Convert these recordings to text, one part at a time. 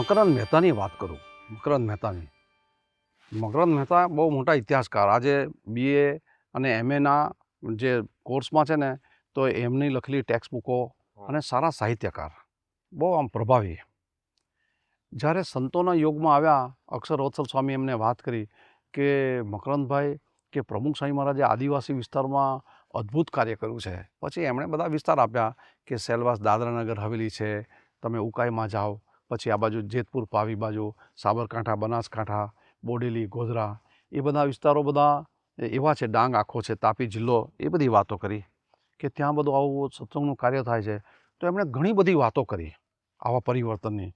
મકરંદ મહેતાની વાત કરું. મકરંદ મહેતા બહુ મોટા ઇતિહાસકાર. આજે BA અને MAના જે કોર્સમાં છે ને, તો એમની લખેલી ટેક્સ્ટ બુકો અને સારા સાહિત્યકાર, બહુ આમ પ્રભાવી. જ્યારે સંતોના યોગમાં આવ્યા, અક્ષરવત્સલ સ્વામી એમને વાત કરી કે મકરંદભાઈ કે પ્રમુખ સ્વામી મહારાજે આદિવાસી વિસ્તારમાં અદ્ભુત કાર્ય કર્યું છે. પછી એમણે બધા વિસ્તાર આપ્યા કે સેલવાસ દાદરાનગર હવેલી છે, તમે ઉકાઈમાં જાઓ, પછી આ બાજુ જેતપુર પાવી બાજુ, સાબરકાંઠા, બનાસકાંઠા, બોડેલી, ગોધરા, એ બધા વિસ્તારો બધા એવા છે, ડાંગ આખો છે, તાપી જિલ્લો, એ બધી વાતો કરી કે ત્યાં બધું આવું સત્સંગનું કાર્ય થાય છે. તો એમણે ઘણી બધી વાતો કરી આવા પરિવર્તનની.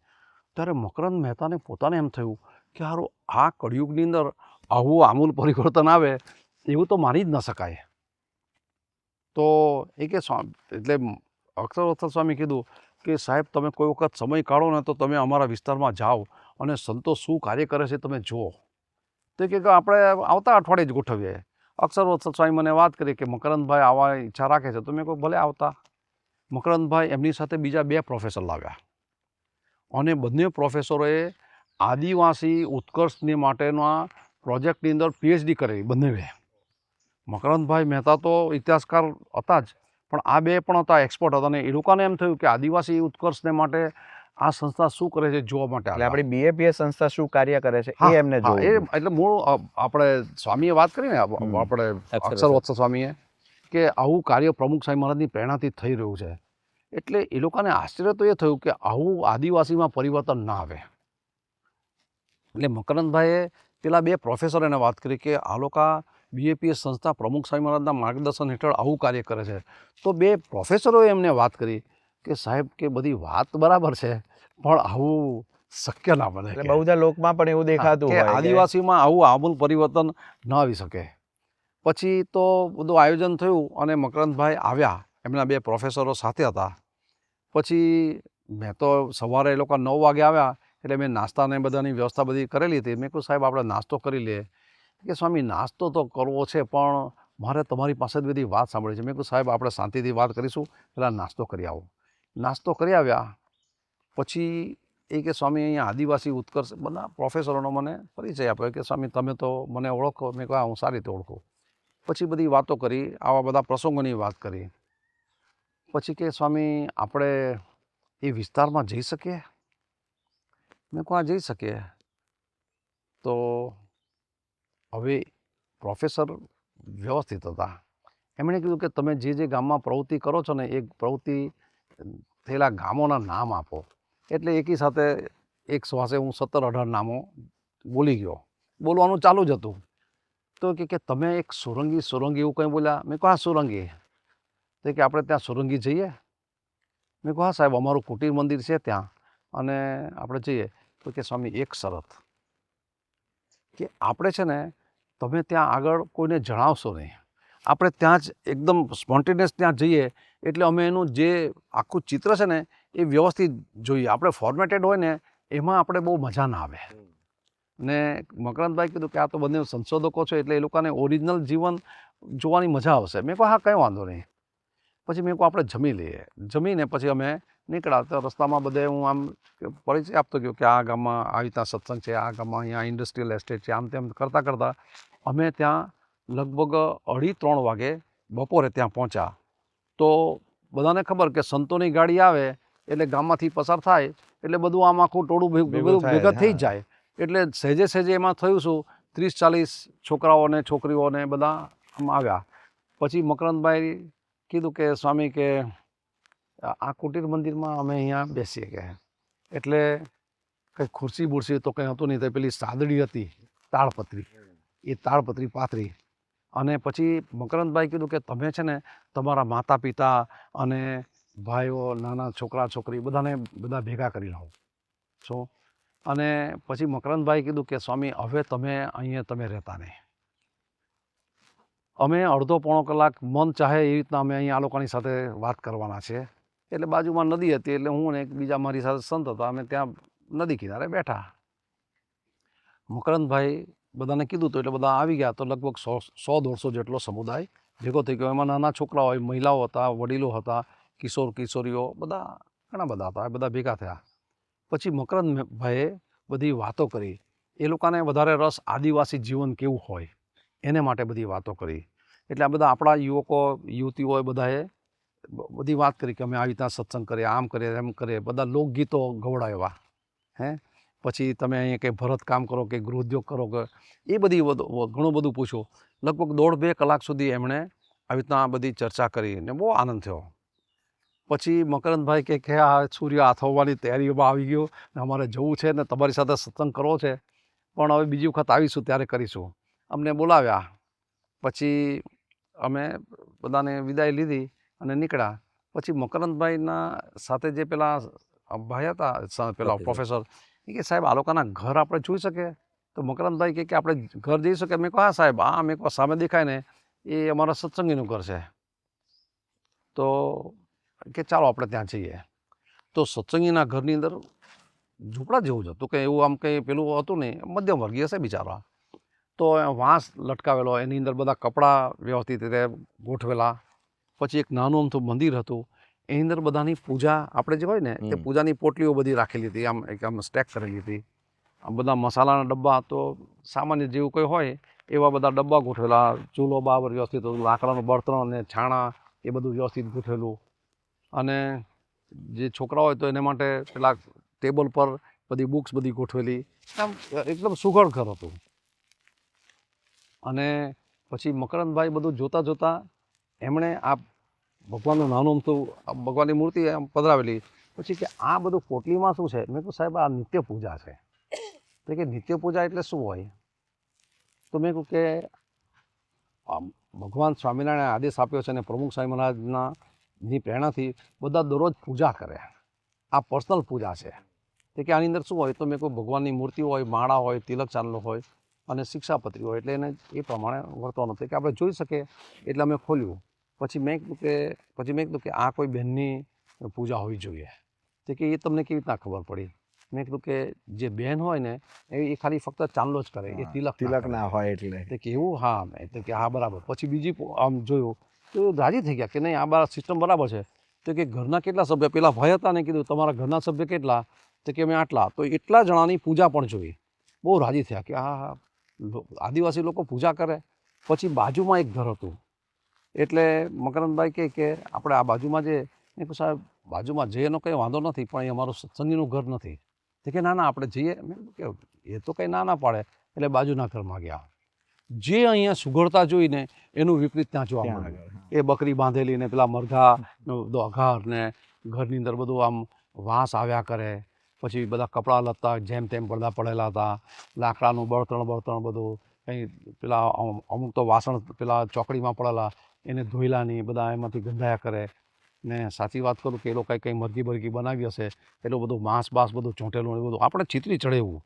ત્યારે મકરંદ મહેતાને પોતાને એમ થયું કે હારું આ કળિયુગની અંદર આવું આમૂલ પરિવર્તન આવે એવું તો માની જ ન શકાય. તો એ કે એટલે અક્ષરવત્સલ સ્વામી કીધું કે સાહેબ, તમે કોઈ વખત સમય કાઢો ને તો તમે અમારા વિસ્તારમાં જાઓ અને સંતો શું કાર્ય કરે છે તમે જુઓ. તો કે આપણે આવતા અઠવાડિયે જ ગોઠવીએ. અક્ષરવત્સલ સ્વામી મને વાત કરી કે મકરંદભાઈ આવા ઈચ્છા રાખે છે. તો મેં કહ્યું ભલે આવતા. મકરંદભાઈ એમની સાથે બીજા 2 પ્રોફેસર લાવ્યા અને બંને પ્રોફેસરોએ આદિવાસી ઉત્કર્ષની માટેના પ્રોજેક્ટની અંદર PhD કરેલી બંનેએ. મકરંદભાઈ મહેતા તો ઇતિહાસકાર હતા જ, પણ આ 2 પણ હતા, એક્સપર્ટ હતા. અને એ લોકોને એમ થયું કે આદિવાસી ઉત્કર્ષને માટે આ સંસ્થા શું કરે છે જોવા માટે. એટલે આપણી BAPS સંસ્થા શું કાર્ય કરે છે એ એમને જોવું. એટલે મૂળ આપણે સ્વામીએ વાત કરી ને, આપણે અક્ષરવત્સલ સ્વામીએ, કે આવું કાર્ય પ્રમુખ સ્વામી મહારાજની પ્રેરણાથી થઈ રહ્યું છે. એટલે એ લોકોને આશ્ચર્ય તો એ થયું કે આવું આદિવાસીમાં પરિવર્તન ના આવે. એટલે મકરંદભાઈએ પેલા 2 પ્રોફેસરોને વાત કરી કે આ લોકો BAPS સંસ્થા પ્રમુખ સ્વામી મહારાજના માર્ગદર્શન હેઠળ આવું કાર્ય કરે છે. તો 2 પ્રોફેસરોએ એમને વાત કરી કે સાહેબ, કે બધી વાત બરાબર છે, પણ આવું શક્ય ના બને. એટલે બહુ બધા લોકમાં પણ એવું દેખાતું કે હોય આદિવાસીમાં આવું આમૂલ પરિવર્તન ન આવી શકે. પછી તો બધું આયોજન થયું અને મકરંદભાઈ આવ્યા, એમના 2 પ્રોફેસરો સાથે હતા. પછી મેં તો સવારે એ લોકો 9 વાગે આવ્યા એટલે મેં નાસ્તાને બધાની વ્યવસ્થા બધી કરેલી હતી. મેં કહ્યું સાહેબ, આપણે નાસ્તો કરી લઈએ. કે સ્વામી, નાસ્તો તો કરવો છે, પણ મારે તમારી પાસે જ બધી વાત સાંભળી છે. મેં કહ્યું સાહેબ, આપણે શાંતિથી વાત કરીશું, પહેલાં નાસ્તો કરી આવો. નાસ્તો કરી આવ્યા પછી એ કે સ્વામી, અહીંયા આદિવાસી ઉત્કર્ષ, બધા પ્રોફેસરોનો મને પરિચય આપ્યો કે સ્વામી તમે તો મને ઓળખો. મેં કહ્યું હું સારી રીતે ઓળખું. પછી બધી વાતો કરી, આવા બધા પ્રસંગોની વાત કરી. પછી કે સ્વામી, આપણે એ વિસ્તારમાં જઈ શકીએ? મેં કહું હા, જઈ શકીએ. તો હવે પ્રોફેસર વ્યવસ્થિત હતા. એમણે કીધું કે તમે જે ગામમાં પ્રવૃત્તિ કરો છો ને, એ પ્રવૃત્તિ થયેલા ગામોના નામ આપો. એટલે એકી સાથે એક શ્વાસે હું 17-18 નામો બોલી ગયો. બોલવાનું ચાલુ જ હતું. તો કે તમે એક સુરંગી એવું કંઈ બોલ્યા. મેં કહું હા, સુરંગી. તો કે આપણે ત્યાં સુરંગી જઈએ? મેં કહું હા સાહેબ, અમારું કુટીર મંદિર છે ત્યાં, અને આપણે જઈએ. તો કે સ્વામી, એક શરત, કે આપણે છે ને, તમે ત્યાં આગળ કોઈને જણાવશો નહીં. આપણે ત્યાં જ એકદમ સ્પોન્ટેનિયસ ત્યાં જઈએ એટલે અમે એનું જે આખું ચિત્ર છે ને એ વ્યવસ્થિત જોઈએ. આપણે ફોર્મેટેડ હોય ને એમાં આપણે બહુ મજા ના આવે. ને મકરંદભાઈ કીધું કે આ તો બંને સંશોધકો છે એટલે એ લોકોને ઓરિજિનલ જીવન જોવાની મજા આવશે. મેં કહું હા, કંઈ વાંધો નહીં. પછી મેં કહું આપણે જમી લઈએ. જમીને પછી અમે નીકળ્યા. તો રસ્તામાં બધે હું આમ પરિચય આપતો ગયો કે આ ગામમાં આવી રીતના સત્સંગ છે, આ ગામમાં અહીંયા ઇન્ડસ્ટ્રીયલ એસ્ટેટ છે, આમ તેમ કરતાં અમે ત્યાં લગભગ 2:30-3 વાગે બપોરે ત્યાં પહોંચ્યા. તો બધાને ખબર કે સંતોની ગાડી આવે એટલે ગામમાંથી પસાર થાય એટલે બધું આમ આખું ટોળું ભેગા થઈ જ જાય. એટલે સહેજે એમાં થયું શું, 30-40 છોકરાઓને છોકરીઓને બધા આમ આવ્યા. પછી મકરંદભાઈ કીધું કે સ્વામી, કે આ કુટીર મંદિરમાં અમે અહીંયા બેસીએ કે. એટલે કંઈ ખુરશી બુરશી તો કંઈ હતું નહીં. તો પેલી સાદડી હતી, તાળપત્રી, એ તાળપત્રી પાથરી. અને પછી મકરંદભાઈ કીધું કે તમે છે ને, તમારા માતા પિતા અને ભાઈઓ, નાના છોકરા છોકરી બધા ભેગા કરી લાવો છો. અને પછી મકરંદભાઈ કીધું કે સ્વામી, હવે તમે અહીંયા તમે રહેતા નહીં. અમે અડધો-પોણો કલાક મન ચાહે એ રીતના અમે અહીંયા આ લોકોની સાથે વાત કરવાના છે. એટલે બાજુમાં નદી હતી એટલે હું ને એક બીજા મારી સાથે સંત હતા, અમે ત્યાં નદી કિનારે બેઠા. મકરંદભાઈ બધાને કીધું તો એટલે બધા આવી ગયા. તો લગભગ 100-150 જેટલો સમુદાય ભેગો થઈ ગયો. એમાં નાના છોકરાઓ હોય, મહિલાઓ હતા, વડીલો હતા, કિશોર કિશોરીઓ, બધા ઘણા બધા હતા. એ બધા ભેગા થયા. પછી મકરંદભાઈએ બધી વાતો કરી. એ લોકોને વધારે રસ આદિવાસી જીવન કેવું હોય એને માટે બધી વાતો કરી. એટલે આ બધા આપણા યુવકો યુવતીઓએ બધાએ બધી વાત કરી કે અમે આવી રીતના સત્સંગ કરીએ, આમ કરીએ, એમ કરીએ. બધા લોકગીતો ગવડાવ્યા. હે પછી તમે અહીંયા કંઈ ભરત કામ કરો કે ગૃહોદ્યોગ કરો કે એ બધી ઘણું બધું પૂછ્યું. લગભગ 1.5-2 કલાક સુધી એમણે આવી રીતના બધી ચર્ચા કરી ને બહુ આનંદ થયો. પછી મકરંદભાઈ કે આ સૂર્ય આથમવાની તૈયારીઓમાં આવી ગયો ને અમારે જવું છે ને તમારી સાથે સત્સંગ કરવો છે, પણ હવે બીજી વખત આવીશું ત્યારે કરીશું. અમને બોલાવ્યા. પછી અમે બધાને વિદાય લીધી અને નીકળ્યા. પછી મકરંદભાઈના સાથે જે પેલા ભાઈ હતા પેલા પ્રોફેસર, એ કે સાહેબ આ લોકોના ઘર આપણે જોઈ શકીએ? તો મકરંદભાઈ કે આપણે ઘર જઈ શકીએ? મેં કહું હા સાહેબ, આ મેં કહું સામે દેખાય ને એ અમારા સત્સંગીનું ઘર છે. તો કે ચાલો આપણે ત્યાં જઈએ. તો સત્સંગીના ઘરની અંદર ઝૂંપડા જેવું જ હતું, કે એવું આમ કંઈ પેલું હતું નહીં, મધ્યમ વર્ગીય છે બિચારા. તો વાંસ લટકાવેલો, એની અંદર બધા કપડાં વ્યવસ્થિત રીતે ગોઠવેલા. પછી એક નાનું અમથું મંદિર હતું, એની અંદર બધાની પૂજા આપણે જે હોય ને એ પૂજાની પોટલીઓ બધી રાખેલી હતી, આમ સ્ટેક કરેલી હતી. બધા મસાલાના ડબ્બા તો સામાન્ય જેવું કંઈ હોય એવા બધા ડબ્બા ગોઠવેલા. ચૂલો બાબર વ્યવસ્થિત હતું, લાકડાનું બળતણ અને છાણા એ બધું વ્યવસ્થિત ગોઠવેલું. અને જે છોકરા હોય તો એને માટે પેલા ટેબલ પર બધી બુક્સ બધી ગોઠવેલી. આમ એકદમ સુઘડ ઘર હતું. અને પછી મકરંદભાઈ બધું જોતાં જોતાં એમણે આ ભગવાનનું નાનું અમથું ભગવાનની મૂર્તિ આમ પધરાવેલી. પછી કે આ બધું પોટલીમાં શું છે? મેં કહ્યું સાહેબ આ નિત્ય પૂજા છે. તો કે નિત્ય પૂજા એટલે શું હોય? તો મેં કહ્યું કે ભગવાન સ્વામિનારાયણે આદેશ આપ્યો છે અને પ્રમુખ સ્વામી મહારાજના ની પ્રેરણાથી બધા દરરોજ પૂજા કરે. આ પર્સનલ પૂજા છે. તો કે આની અંદર શું હોય? તો મેં કહ્યું ભગવાનની મૂર્તિ હોય, માળા હોય, તિલક ચાંદલો હોય અને શિક્ષાપત્રી હોય, એટલે એને એ પ્રમાણે વર્તવાનું હતું કે આપણે જોઈ શકીએ. એટલે અમે ખોલ્યું. પછી મેં કીધું કે આ કોઈ બહેનની પૂજા હોવી જોઈએ. તો કે એ તમને કેવી રીતના ખબર પડી? મેં કીધું કે જે બહેન હોય ને એ ખાલી ફક્ત ચાંદલો જ કરે, એ તિલક ના હોય એટલે. તો કે એવું? હા. એટલે કે હા બરાબર. પછી બીજી આમ જોયું તો રાજી થઈ ગયા કે નહીં આ સિસ્ટમ બરાબર છે. તો કે ઘરના કેટલા સભ્ય? પેલા ભાઈ હતા ને કીધું તમારા ઘરના સભ્ય કેટલા? તો કે અમે આટલા. તો એટલા જણાની પૂજા પણ જોઈ. બહુ રાજી થયા કે હા આદિવાસી લોકો પૂજા કરે. પછી બાજુમાં એક ઘર હતું. એટલે મકરંદભાઈ કે આપણે આ બાજુમાં જે, મેં કહ્યું સાહેબ બાજુમાં જઈએ એનો કંઈ વાંધો નથી, પણ એ અમારું સત્સંગીનું ઘર નથી. તો કે ના આપણે જઈએ. મેં કહ્યું કે એ તો કંઈ ના પાડે. એટલે બાજુના ઘરમાં ગયા. જે અહીંયા સુઘડતા જોઈને એનું વિપરીત ત્યાં જોવા મળે. એ બકરી બાંધેલી ને પેલા મરઘાનો અઘાર ને ઘરની અંદર બધું આમ વાંસ આવ્યા કરે. પછી બધા કપડાં લત્તા જેમ તેમ પડદા પડેલા હતા. લાકડાનું બળતણ બધું કંઈ પેલા અમુક તો વાસણ પેલા ચોકડીમાં પડેલા એને ધોયેલા નહીં, બધા એમાંથી ગંધાયા કરે. ને સાચી વાત કરું કે એ લોકો કંઈ મરઘી બરઘી બનાવી હશે એટલું બધું માંસ બાસ બધું ચોંટેલું એ બધું આપણે ચીતરી ચડે એવું.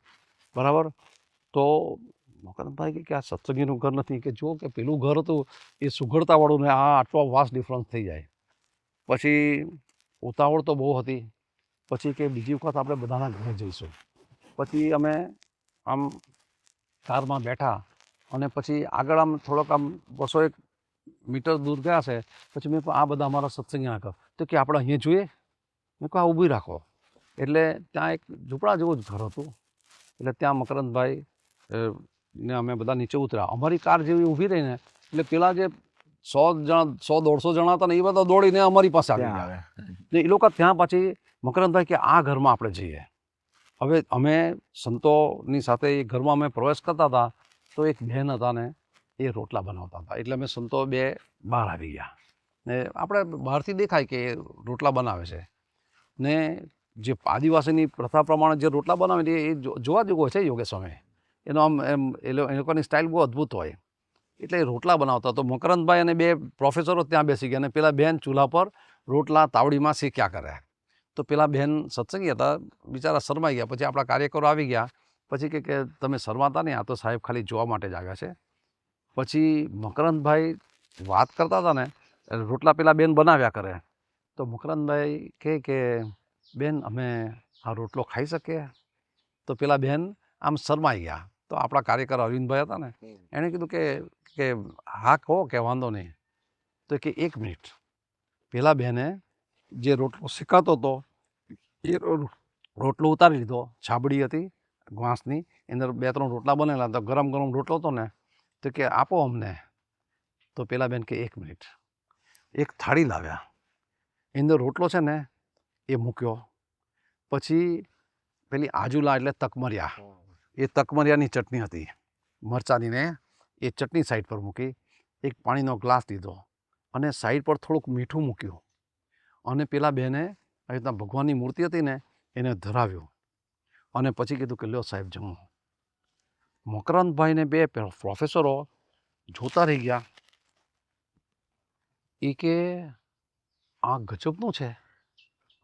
બરાબર. તો મકરંદભાઈ કે આ સત્સંગીનું ઘર નથી. કે જો કે પેલું ઘર હતું એ સુઘડતાવાળું ને આ આટલો વાસ ડિફરન્સ થઈ જાય. પછી ઉતાવળ તો બહુ હતી. પછી કે બીજી વખત આપણે બધાના ઘરે જઈશું. પછી અમે આમ કારમાં બેઠા અને પછી આગળ આમ થોડોક આમ 200-1 મીટર દૂર ગયા છે. પછી મેં કહું આ બધા અમારા સત્સંગીના ઘર. તો કે આપણે અહીંયા જોઈએ. મેં કહું આ ઊભી રાખો. એટલે ત્યાં એક ઝૂંપડા જેવું જ ઘર હતું. એટલે ત્યાં મકરંદભાઈ ને અમે બધા નીચે ઉતર્યા. અમારી કાર જેવી ઊભી રહી ને એટલે પેલા જે 100-150 જણા હતા ને એ બધા દોડીને અમારી પાસે આવી ગયા. ને એ લોકો ત્યાં પછી મકરંદભાઈ કે આ ઘરમાં આપણે જઈએ. હવે અમે સંતોની સાથે એ ઘરમાં અમે પ્રવેશ કરતા હતા તો એક બહેન હતા ને એ રોટલા બનાવતા હતા. એટલે અમે સંતો 2 બહાર આવી ગયા. ને આપણે બહારથી દેખાય કે રોટલા બનાવે છે. ને જે આદિવાસીની પ્રથા પ્રમાણે જે રોટલા બનાવે એ જોવા જેવું હોય છે યોગેશ સ્વામી. એનો આમ એમ એ લોકોની સ્ટાઇલ બહુ અદ્ભુત હોય. એટલે એ રોટલા બનાવતા. તો મકરંદભાઈ અને 2 પ્રોફેસરો ત્યાં બેસી ગયા અને પેલા બહેન ચૂલા પર રોટલા તાવડીમાં શેક્યા કરે. તો પેલા બહેન સત્સંગી હતા, બિચારા શરમાઈ ગયા. પછી આપણા કાર્યકરો આવી ગયા. પછી કે તમે શરમાતા નહીં, આ તો સાહેબ ખાલી જોવા માટે જ આવ્યા છે. પછી મકરંદભાઈ વાત કરતા હતા ને રોટલા પેલા બેન બનાવ્યા કરે. તો મકરંદભાઈ કે બેન અમે આ રોટલો ખાઈ શકીએ? તો પેલા બેન આમ શરમાઈ ગયા. તો આપણા કાર્યકર અરવિંદભાઈ હતા ને એણે કીધું કે હા કહો કે વાંધો નહીં. તો કે 1 મિનિટ. પેલા બહેને જે રોટલો શેકાતો હતો એ રોટલો ઉતારી લીધો, છાબડી હતી વાંસની, એની અંદર 2-3 રોટલા બનેલા હતા, ગરમ ગરમ રોટલો હતો ને, તો કે આપો અમને. તો પેલા બેન કે 1 મિનિટ, એક થાળી લાવ્યા, એની અંદર રોટલો છે ને એ મૂક્યો, પછી પેલી આજુલા એટલે તકમરિયા, એ તકમરિયાની ચટણી હતી મરચાંની ને, એ ચટણી સાઈડ પર મૂકી, એક પાણીનો ગ્લાસ લીધો અને સાઈડ પર થોડુંક મીઠું મૂક્યું, અને પેલા બેને આવી રીતના ભગવાનની મૂર્તિ હતી ને એને ધરાવ્યું, અને પછી કીધું કે લ્યો સાહેબ જમો. મકરંદભાઈને 2 પ્રોફેસરો જોતા રહી ગયા. એ કે આ ગજબનું છે,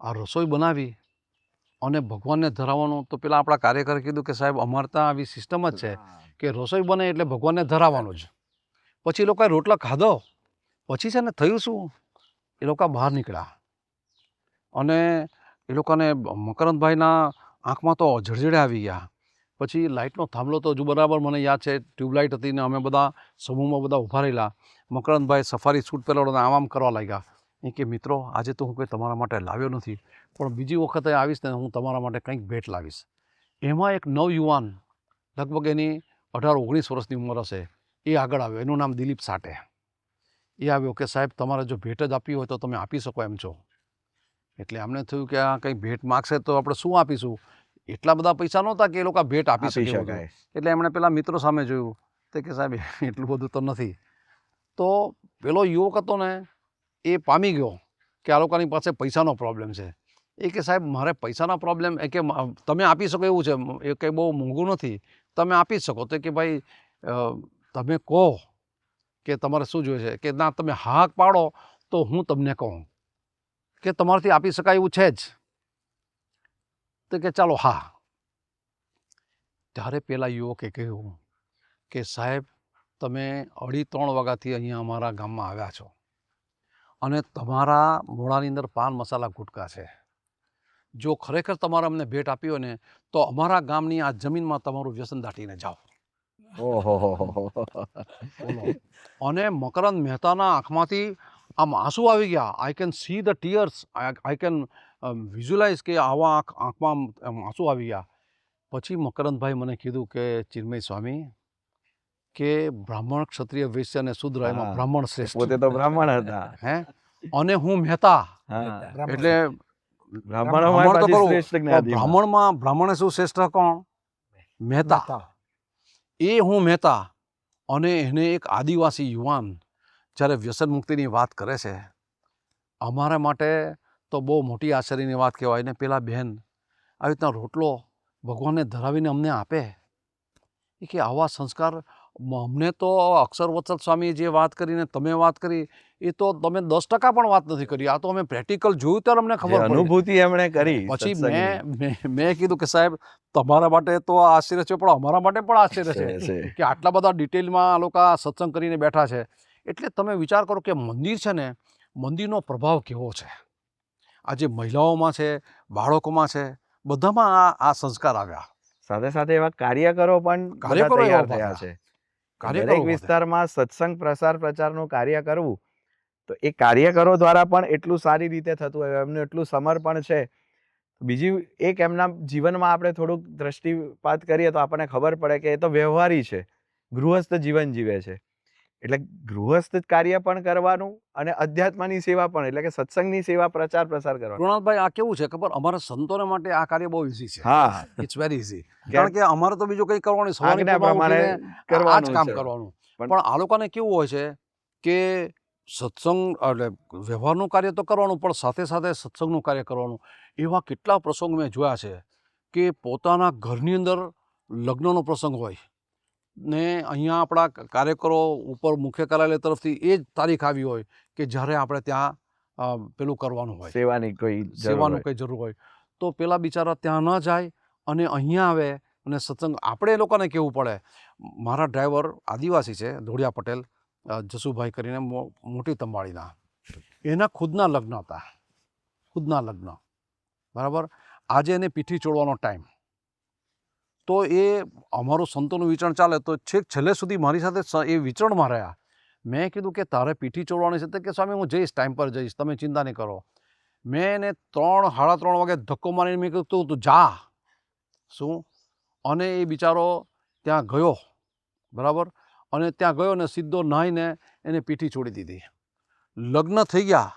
આ રસોઈ બનાવી અને ભગવાનને ધરાવવાનું. તો પેલા આપણા કાર્યકરે કીધું કે સાહેબ અમારે ત્યાં આવી સિસ્ટમ જ છે કે રસોઈ બને એટલે ભગવાનને ધરાવવાનું જ. પછી એ લોકોએ રોટલા ખાધો, પછી છે ને થયું શું, એ લોકો બહાર નીકળ્યા અને એ લોકોને મકરંદભાઈના આંખમાં તો જળજળે આવી ગયા. પછી લાઇટનો થાંભલો તો હજુ બરાબર મને યાદ છે, ટ્યુબલાઇટ હતી ને અમે બધા સમૂહમાં બધા ઊભા રહેલા. મકરંદભાઈ સફારી સૂટ પહેરેલો આમ કરવા લાગ્યા. એ કે મિત્રો આજે તો હું કંઈ તમારા માટે લાવ્યો નથી, પણ બીજી વખતે આવીશ ને હું તમારા માટે કંઈક ભેટ લાવીશ. એમાં એક નવયુવાન, લગભગ એની 18-19 વર્ષની ઉંમર હશે, એ આગળ આવ્યો. એનું નામ દિલીપ સાટે. એ આવ્યો કે સાહેબ તમારે જો ભેટ જ આપવી હોય તો તમે આપી શકો એમ છો. એટલે અમને થયું કે આ કંઈ ભેટ માગશે તો આપણે શું આપીશું. એટલા બધા પૈસા નહોતા કે એ લોકો ભેટ આપી શકે. એટલે એમણે પેલા મિત્રો સામે જોયું, તો કે સાહેબ એટલું બધું તો નથી. તો પેલો યુવક હતો ને એ પામી ગયો કે આ લોકોની પાસે પૈસાનો પ્રોબ્લેમ છે. એ કે સાહેબ મારે પૈસાના પ્રોબ્લેમ, એ કે તમે આપી શકો એવું છે, એ કંઈ બહુ મોંઘું નથી, તમે આપી જ શકો. તો કે ભાઈ તમે કહો કે તમારે શું જોઈએ છે, કે ના તમે હાક પાડો તો હું તમને કહું કે તમારાથી આપી શકાય એવું છે જ. તો કે ચાલો હા. ત્યારે પેલા યુવકે કહ્યું કે સાહેબ તમે 2:30 વાગ્યાથી અહીંયા અમારા ગામમાં આવ્યા છો અને તમારા મોઢાની અંદર પાન મસાલા ગુટકા છે. જો ખરેખર તમારે અમને ભેટ આપી હોય ને તો અમારા ગામની આ જમીનમાં તમારું વ્યસન દાટીને જાઓ. અને મકરંદ મહેતાના આંખમાંથી આમ આંસુ આવી ગયા. I can see the tears, I can visualise કે આવા આંખમાં આંસુ આવી ગયા. પછી મકરંદભાઈ મને કીધું કે ચિન્મય સ્વામી કે બ્રાહ્મણ, ક્ષત્રિય, વૈશ્ય અને શૂદ્ર એમાં બ્રાહ્મણ શ્રેષ્ઠ. પોતે તો બ્રાહ્મણ હતા. હે, અને હું મહેતા, એટલે બ્રાહ્મણમાં બ્રાહ્મણે શું શ્રેષ્ઠ કોણ? મહેતા. એ હું મહેતા. અને એને એક આદિવાસી યુવાન જ્યારે વ્યસન મુક્તિની વાત કરે છે, અમારા માટે તો બહુ મોટી આશ્ચર્યની વાત કહેવાય. ને પેલા બહેન આવી રીતના રોટલો ભગવાનને ધરાવીને અમને આપે, એ કે આવા સંસ્કાર અમને તો અક્ષર વત્સલ સ્વામી જે વાત કરીને તમે વાત કરી એ તો તમે 10% પણ વાત નથી કરી. આ તો અમે પ્રેક્ટિકલ જોયું ત્યારે અમને ખબર પડી, અનુભૂતિ એમણે કરી. પછી મેં કીધું કે સાહેબ તમારા માટે તો આશ્ચર્ય છે પણ અમારા માટે પણ આશ્ચર્ય છે કે આટલા બધા ડિટેલમાં આ લોકો સત્સંગ કરીને બેઠા છે. એટલે તમે વિચાર કરો કે મંદિર છે ને, મંદિરનો પ્રભાવ કેવો છે. આજે મહિલાઓમાં છે, બાળકોમાં છે, બધામાં આ સંસ્કાર આવ્યા. સાથે સાથે એવા કાર્યકરો પણ તૈયાર થયા છે. દરેક વિસ્તારમાં સત્સંગ પ્રસાર પ્રચારનું કાર્ય કરવું, તો એ કાર્યકરો દ્વારા પણ એટલું સારી રીતે થતું હોય, એમનું એટલું સમર્પણ છે. બીજી એક એમના જીવનમાં આપણે થોડુંક દ્રષ્ટિપાત કરીએ તો આપણને ખબર પડે કે એ તો વ્યવહારી છે, ગૃહસ્થ જીવન જીવે છે. એટલે ગૃહસ્થ કાર્ય પણ કરવાનું અને અધ્યાત્મની સેવા પણ, એટલે કે સત્સંગની સેવા પ્રચાર પ્રસાર કરવાનો. કૃણાલભાઈ આ કેવું છે ખબર, અમારા સંતોને માટે આ કાર્ય બહુ ઈઝી છે. હા, ઇટ્સ વેરી ઈઝી. કારણ કે અમારે તો બીજું કંઈ કરવાનું, આજ્ઞા પ્રમાણે આ જ કામ કરવાનું. પણ આ લોકોને કેવું હોય છે કે સત્સંગ એટલે વ્યવહારનું કાર્ય તો કરવાનું પણ સાથે સાથે સત્સંગનું કાર્ય કરવાનું. એવા કેટલા પ્રસંગ મેં જોયા છે કે પોતાના ઘરની અંદર લગ્નનો પ્રસંગ હોય ને અહીંયા આપણા કાર્યકરો ઉપર મુખ્ય કાર્યાલય તરફથી એ જ તારીખ આવી હોય કે જ્યારે આપણે ત્યાં પેલું કરવાનું હોય, સેવાનું કંઈ જરૂર હોય, તો પેલા બિચારા ત્યાં ન જાય અને અહીંયા આવે અને સત્સંગ. આપણે એ લોકોને કહેવું પડે. મારા ડ્રાઈવર આદિવાસી છે, ધોળિયા પટેલ જસુભાઈ કરીને, મોટી તંબાળીના, એના ખુદના લગ્ન હતા, ખુદના લગ્ન, બરાબર. આજે એને પીઠી ચોળવાનો ટાઈમ, તો એ અમારું સંતોનું વિચરણ ચાલે તો છેક છેલ્લે સુધી મારી સાથે એ વિચરણમાં રહ્યા. મેં કીધું કે તારે પીઠી ચોળવાની છે? તો કે સ્વામી હું જઈશ, ટાઈમ પર જઈશ, તમે ચિંતા નહીં કરો. મેં એને 3 સાડા 3 વાગે ધક્કો મારીને મેં કીધું તું જા શું, અને એ બિચારો ત્યાં ગયો, બરાબર, અને ત્યાં ગયો ને સીધો નાહીને એને પીઠી છોડી દીધી. લગ્ન થઈ ગયા,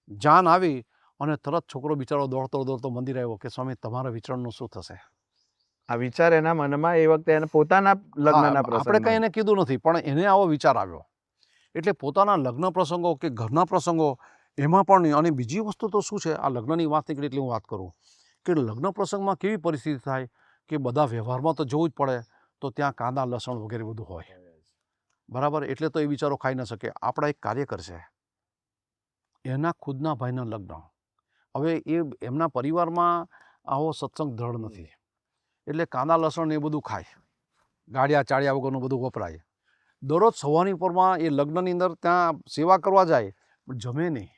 જાન આવી અને તરત છોકરો બિચારો દોડતો દોડતો મંદિર આવ્યો કે સ્વામી તમારા વિચરણનું શું થશે. આ વિચાર એના મનમાં એ વખતે એને પોતાના લગ્નના આપણે પ્રસંગમાં કંઈ એને કીધું નથી, પણ એને આવો વિચાર આવ્યો. એટલે પોતાના લગ્ન પ્રસંગો કે ઘરના પ્રસંગો એમાં પણ નહીં. અને બીજી વસ્તુ તો શું છે, આ લગ્નની વાત નીકળી એટલે હું વાત કરું કે લગ્ન પ્રસંગમાં કેવી પરિસ્થિતિ થાય કે બધા વ્યવહારમાં તો જવું જ પડે, તો ત્યાં કાંદા લસણ વગેરે બધું હોય, બરાબર. એટલે તો એ બિચારો ખાઈ ન શકે. આપણા એક કાર્યકર છે, એના ખુદના ભાઈના લગ્ન. હવે એમના પરિવારમાં આવો સત્સંગ દ્રઢ નથી, એટલે કાંદા લસણ એ બધું ખાય, ગાળિયા ચાળિયા વગરનું બધું વપરાય. દરરોજ સવારની પરમાં એ લગ્નની અંદર ત્યાં સેવા કરવા જાય, પણ જમે નહીં.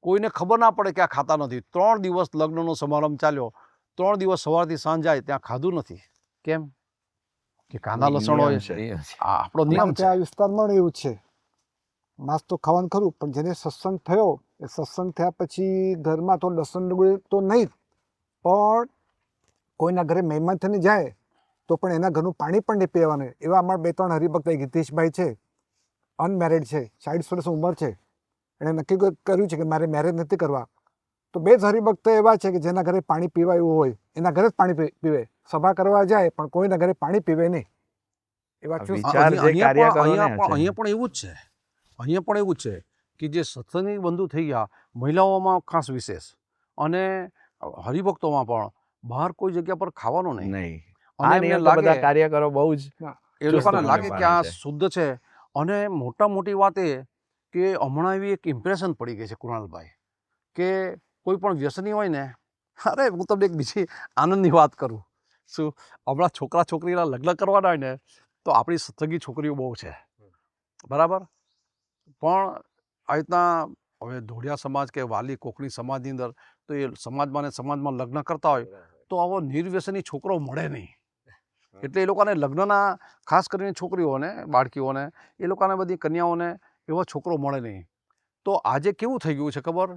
કોઈને ખબર ના પડે કે આ ખાતા નથી. 3 દિવસ લગ્નનો સમારંભ ચાલ્યો, 3 દિવસ સવારથી સાંજ જાય ત્યાં ખાધું નથી. કેમ કે કાંદા લસણ હોય છે, આ આપણો નિયમ છે. આ વિસ્તારમાં એવું છે, માંસ તો ખાવાનું ખરું, પણ જેને સત્સંગ થયો એ સત્સંગ થયા પછી ઘરમાં તો લસણ ડુંગળી તો નહીં જ, પણ કોઈના ઘરે મહેમાન થઈને જાય તો પણ એના ઘરનું પાણી પણ નહીં પીવાનું. એવા અમારા 2-3 હરિભક્ત ગીતેશભાઈ છે, અનમેરિડ છે, 40 વર્ષ ઉંમર છે, એણે નક્કી કર્યું છે કે મારે મેરેજ નથી કરવા. તો 2 જ હરિભક્ત એવા છે કે જેના ઘરે પાણી પીવા એવું હોય એના ઘરે જ પાણી પીવે, સભા કરવા જાય પણ કોઈના ઘરે પાણી પીવે નહીં. એવા અહીંયા પણ એવું જ છે, અહીંયા પણ એવું જ છે કે જે સત્સંગી બંધુ થઈ ગયા, મહિલાઓમાં ખાસ વિશેષ, અને હરિભક્તોમાં પણ બહાર કોઈ જગ્યા પર ખાવાનું નહીં. અને એમને લાગે બધા કાર્યકરો બહુ જ એ લોકોને લાગે કે આ શુદ્ધ છે. અને મોટી વાત એ કે હમણાં એવી એક ઇમ્પ્રેશન પડી ગઈ છે કુણાલભાઈ, કે કોઈ પણ વ્યસની હોય ને, અરે હું તમને એક બીજી આનંદની વાત કરું. શું, હમણાં છોકરા છોકરીના લગ્ન કરવાના હોય ને તો આપણી સત્સંગી છોકરીઓ બહુ છે, બરાબર, પણ આ રીતના હવે ધોળિયા સમાજ કે વાલી કોકણી સમાજની અંદર તો એ સમાજમાં લગ્ન કરતા હોય તો આવો નિર્વ્યસની છોકરો મળે નહીં. એટલે એ લોકોને લગ્નના ખાસ કરીને છોકરીઓને, બાળકીઓને, એ લોકોને બધી કન્યાઓને એવો છોકરો મળે નહીં. તો આજે કેવું થઈ ગયું છે ખબર,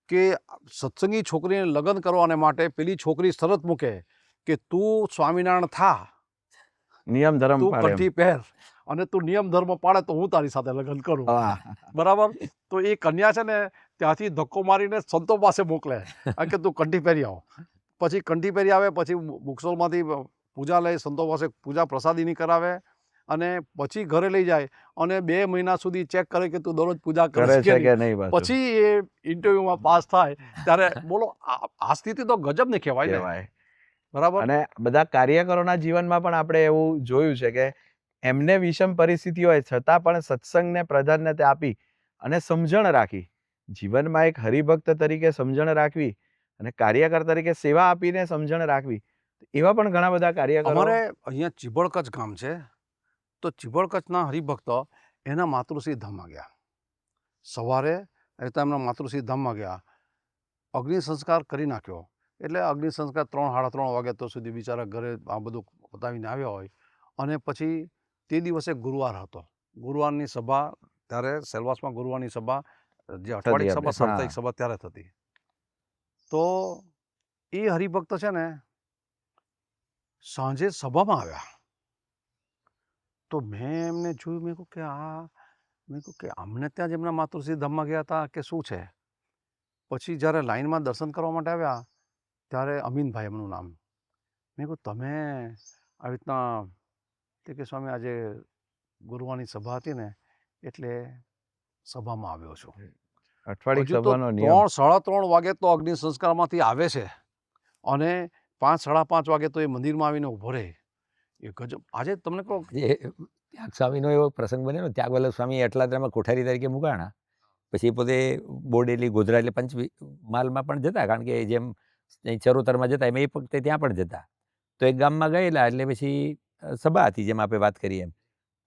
કે સત્સંગી છોકરીને લગ્ન કરવાને માટે પેલી છોકરી શરત મૂકે કે તું સ્વામિનારાયણ થા, નિયમ ધર્મ તું કંઠી પહેર, અને તું નિયમ ધર્મ પાડે તો હું તારી સાથે લગ્ન કરું, બરાબર. તો એ કન્યા છે ને ત્યાંથી ધક્કો મારીને સંતો પાસે મોકલે કે તું કંઠી પહેરી આવ. પછી કંઠી પહેરી આવે, પછી બુકસોલમાંથી પૂજા લઈ, સંતો પાસે પૂજા પ્રસાદીની કરાવે, અને પછી ઘરે લઈ જાય અને 2 મહિના સુધી ચેક કરે કે તું દરરોજ પૂજા કરે છે કે નહીં. પછી એ ઇન્ટરવ્યુમાં પાસ થાય ત્યારે બોલો, આ સ્થિતિ તો ગજબ ને કહેવાય ને, બરાબર. અને બધા કાર્યકરોના જીવનમાં પણ આપણે એવું જોયું છે કે એમને વિષમ પરિસ્થિતિ હોય છતાં પણ સત્સંગને પ્રાધાન્યતા આપી અને સમજણ રાખી, જીવનમાં એક હરિભક્ત તરીકે સમજણ રાખવી અને કાર્યકર તરીકે સેવા આપીને સમજણ રાખવી, એવા પણ ઘણા બધા કાર્યકરો. અમારે અહીંયા ચિબળકચ્છ ગામ છે, તો ચિબળકચ્છના હરિભક્ત એના માતૃશ્રી ધામમાં ગયા. સવારે એમના માતૃશ્રી ધામમાં ગયા, અગ્નિ સંસ્કાર કરી નાખ્યો. એટલે અગ્નિ સંસ્કાર 3 સાડા 3 વાગ્યા તો સુધી બિચારા ઘરે આ બધું પતાવીને આવ્યા હોય. અને પછી તે દિવસે ગુરુવાર હતો, ગુરુવારની સભા ત્યારે સેલવાસમાં ગુરુવારની સભા, જે અઠવાડિક સભા, સાપ્તાહિક સભા ત્યારે થતી. તો એ હરિભક્ત છે ને સાંજે સભામાં આવ્યા. તો મેં એમને જોયું, મેં કહ્યું કે અમને ત્યાં જ એમના માતૃશ્રી ધામમાં ગયા હતા કે શું છે. પછી જ્યારે લાઈનમાં દર્શન કરવા માટે આવ્યા ત્યારે અમીનભાઈ એમનું નામ, મેં કહ્યું તમે આવી રીતના, કે સ્વામી આજે ગુરુવારની સભા હતી ને એટલે સભામાં આવ્યો છું. અઠવાડિક સભાનો નિયમ. 3 સાડા 3 વાગે તો અગ્નિ સંસ્કારમાંથી આવે છે અને 5 સાડા 5 વાગે તો એ મંદિરમાં આવીને ઊભો રહે. એ ગજબ. આજે તમને કહો, ત્યાગ સ્વામીનો એવો પ્રસંગ બન્યો, ત્યાગ વલ્લભ સ્વામી એટલાદરામાં કોઠારી તરીકે મુકાણા, પછી પોતે બોડેલી, ગોધરા એટલે પંચમહાલમાં પણ જતા, કારણ કે જેમ ચરોતરમાં જતા એમ એ વખતે ત્યાં પણ જતા. તો એક ગામમાં ગયેલા એટલે પછી સભા હતી જેમ આપણે વાત કરીએ એમ.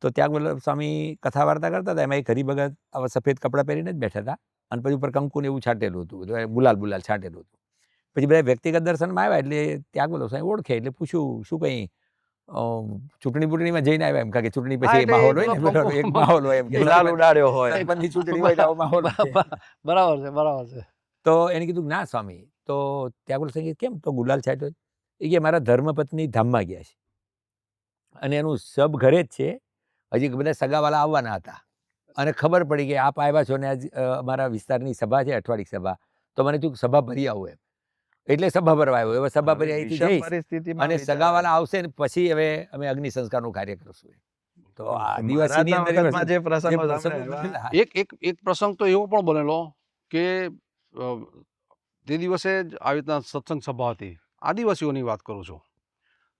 તો ત્યાગ વલ્લભ સ્વામી કથા વાર્તા કરતા હતા, એમાં એક હરિભગત આવા સફેદ કપડાં પહેરીને જ બેઠા હતા, અને પછી ઉપર કંકુ ને એવું છાંટેલું હતું, ગુલાલ છાંટેલું હતું. પછી બધા વ્યક્તિગત દર્શનમાં આવ્યા એટલે ત્યાગ વલ્લભ સ્વામી ઓળખે એટલે પૂછ્યું શું કંઈ ચૂંટણીમાં જઈને આવ્યા એમ, કારણ કે ચૂંટણી પછી માહોલ હોય ને, એક માહોલ હોય એમ, ગુલાલ ઉડાડ્યો હોય, ચૂંટણી હોય માહોલ. બરાબર છે. તો તો એને કીધું ના સ્વામી. તો ત્યાગોલ સ્વામી કેમ? તો ગુલાલ છાંટ્યો. એ કે મારા ધર્મપત્ની ધામમાં ગયા છે અને એનું સબ ઘરે જ છે, હજી બધા સગાવાલા આવવાના હતા અને ખબર પડી કે આપ આવ્યા છો ને આજ અમારા વિસ્તારની સભા છે, અઠવાડિક સભા, તો મને તું સભા ભરી આવું એમ. એટલે સભા ભરવા આવ્યો. હવે સભા ભરી અહીંથી વિષમ જઈશ પરિસ્થિતિમાં અને વિચાર સગાવાલા આવશે ને પછી હવે અમે અગ્નિ સંસ્કારનું કાર્ય કરશું. તો આદિવાસીની મહારાજના અંદર વખતમાં જે પ્રસંગો જે સાંભળ્યા પ્રસંગો એવા. બનેલા. એક પ્રસંગ તો એવો પણ બનેલો કે તે દિવસે જ આવી રીતના સત્સંગ સભા હતી, આદિવાસીઓની વાત કરું છું.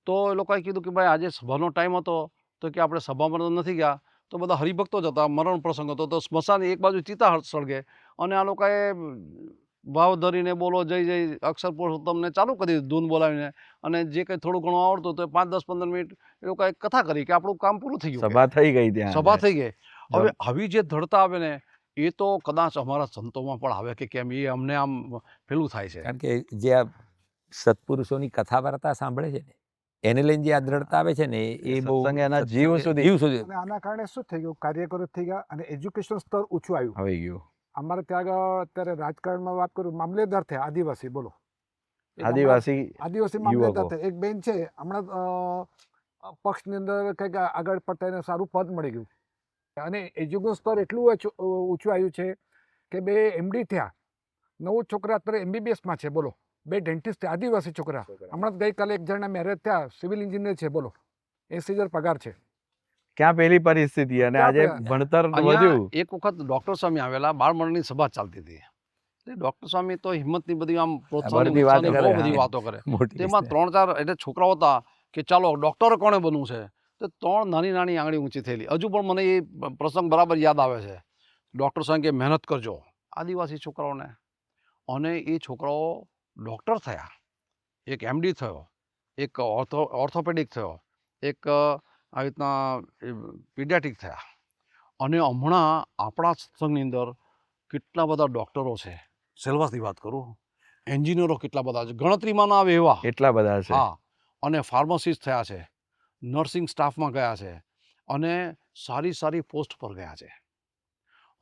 તો એ લોકોએ કીધું કે ભાઈ આજે સભાનો ટાઈમ હતો, તો કે આપણે સભામાં તો નથી ગયા, તો બધા હરિભક્તો જ હતા, મરણ પ્રસંગ હતો, તો સ્મશાન એક બાજુ ચિતા સળગે અને આ લોકોએ ભાવ ધરીને બોલો જય જય અક્ષર પુરુષોત્તમને ચાલુ કરી દીધું ધૂન બોલાવીને, અને જે કંઈ થોડું ઘણું આવડતું તો 5-10-15 મિનિટ એ લોકોએ કથા કરી કે આપણું કામ પૂરું થઈ ગયું, સભા થઈ ગઈ ત્યાં. સભા થઈ ગઈ. હવે આવી જે ધડતા આવે ને એ તો કદાચ અમારા સંતોમાં પણ આવે કે કેમ, એ અમને આમ પેલું થાય છે. કારણ કે જે આ સત્પુરુષોની કથા વાર્તા સાંભળે છે ને એને લઈને જે આ દ્રઢતા આવે છે ને એ બહુ સત્સંગ એના જીવ સુધી. જીવ સુધી અને આના કારણે શું થઈ ગયું, કાર્યકરો થઈ ગયા અને એજ્યુકેશન સ્તર ઊંચું આવ્યું. આવી ગયું. અમારે ત્યાં આગળ અત્યારે રાજકારણમાં વાત કરું, મામલેદાર થયા આદિવાસી, બોલો. એક આદિવાસી આદિવાસી મામલેદાર થયા. એક બેન છે હમણાં પક્ષની અંદર કંઈક આગળ પડતા એને સારું પદ મળી ગયું. અને એજ્યુકેશન સ્તર એટલું ઊંચું આવ્યું છે કે બે MD થયા, 9 છોકરા અત્યારે MBBSમાં છે, બોલો. 2 ડેન્ટિસ્ટ થયા, આદિવાસી છોકરા. હમણાં ગઈકાલે એક જણના મેરેજ થયા, સિવિલ એન્જિનિયર છે, બોલો. 80,000 પગાર છે. ક્યાં પેલી પરિસ્થિતિ અને આજે ભણતર અહીંયા વધ્યું. એક વખત ડૉક્ટર સ્વામી આવેલા, બાળમરણની સભા ચાલતી હતી. ડૉક્ટર સ્વામી તો હિંમતની બધી આમ પ્રોત્સાહન બધી વાતો બહુ કરે, બધી હા. વાતો કરે. મોટી તેમાં 3-4 એટલે છોકરાઓ હતા કે ચાલો ડૉક્ટર કોણે બનવું છે, તો 3 નાની નાની આંગળી ઊંચી થયેલી. હજુ પણ મને એ પ્રસંગ બરાબર યાદ આવે છે. ડૉક્ટર સ્વામી કે મહેનત કરજો, આદિવાસી છોકરાઓને. અને એ છોકરાઓ ડૉક્ટર થયા, એક MD થયો, એક ઓર્થોપેડિક થયો, એક આવી રીતના પીડિયાટ્રિક થયા. અને હમણાં આપણા સત્સંગની અંદર કેટલા બધા ડૉક્ટરો છે, સેલવાસની વાત કરું, એન્જિનિયરો કેટલા બધા છે, ગણતરીમાં ના આવે એવા. એટલા બધા છે. હા, અને ફાર્માસિસ્ટ થયા છે, નર્સિંગ સ્ટાફમાં ગયા છે, અને સારી સારી પોસ્ટ પર ગયા છે.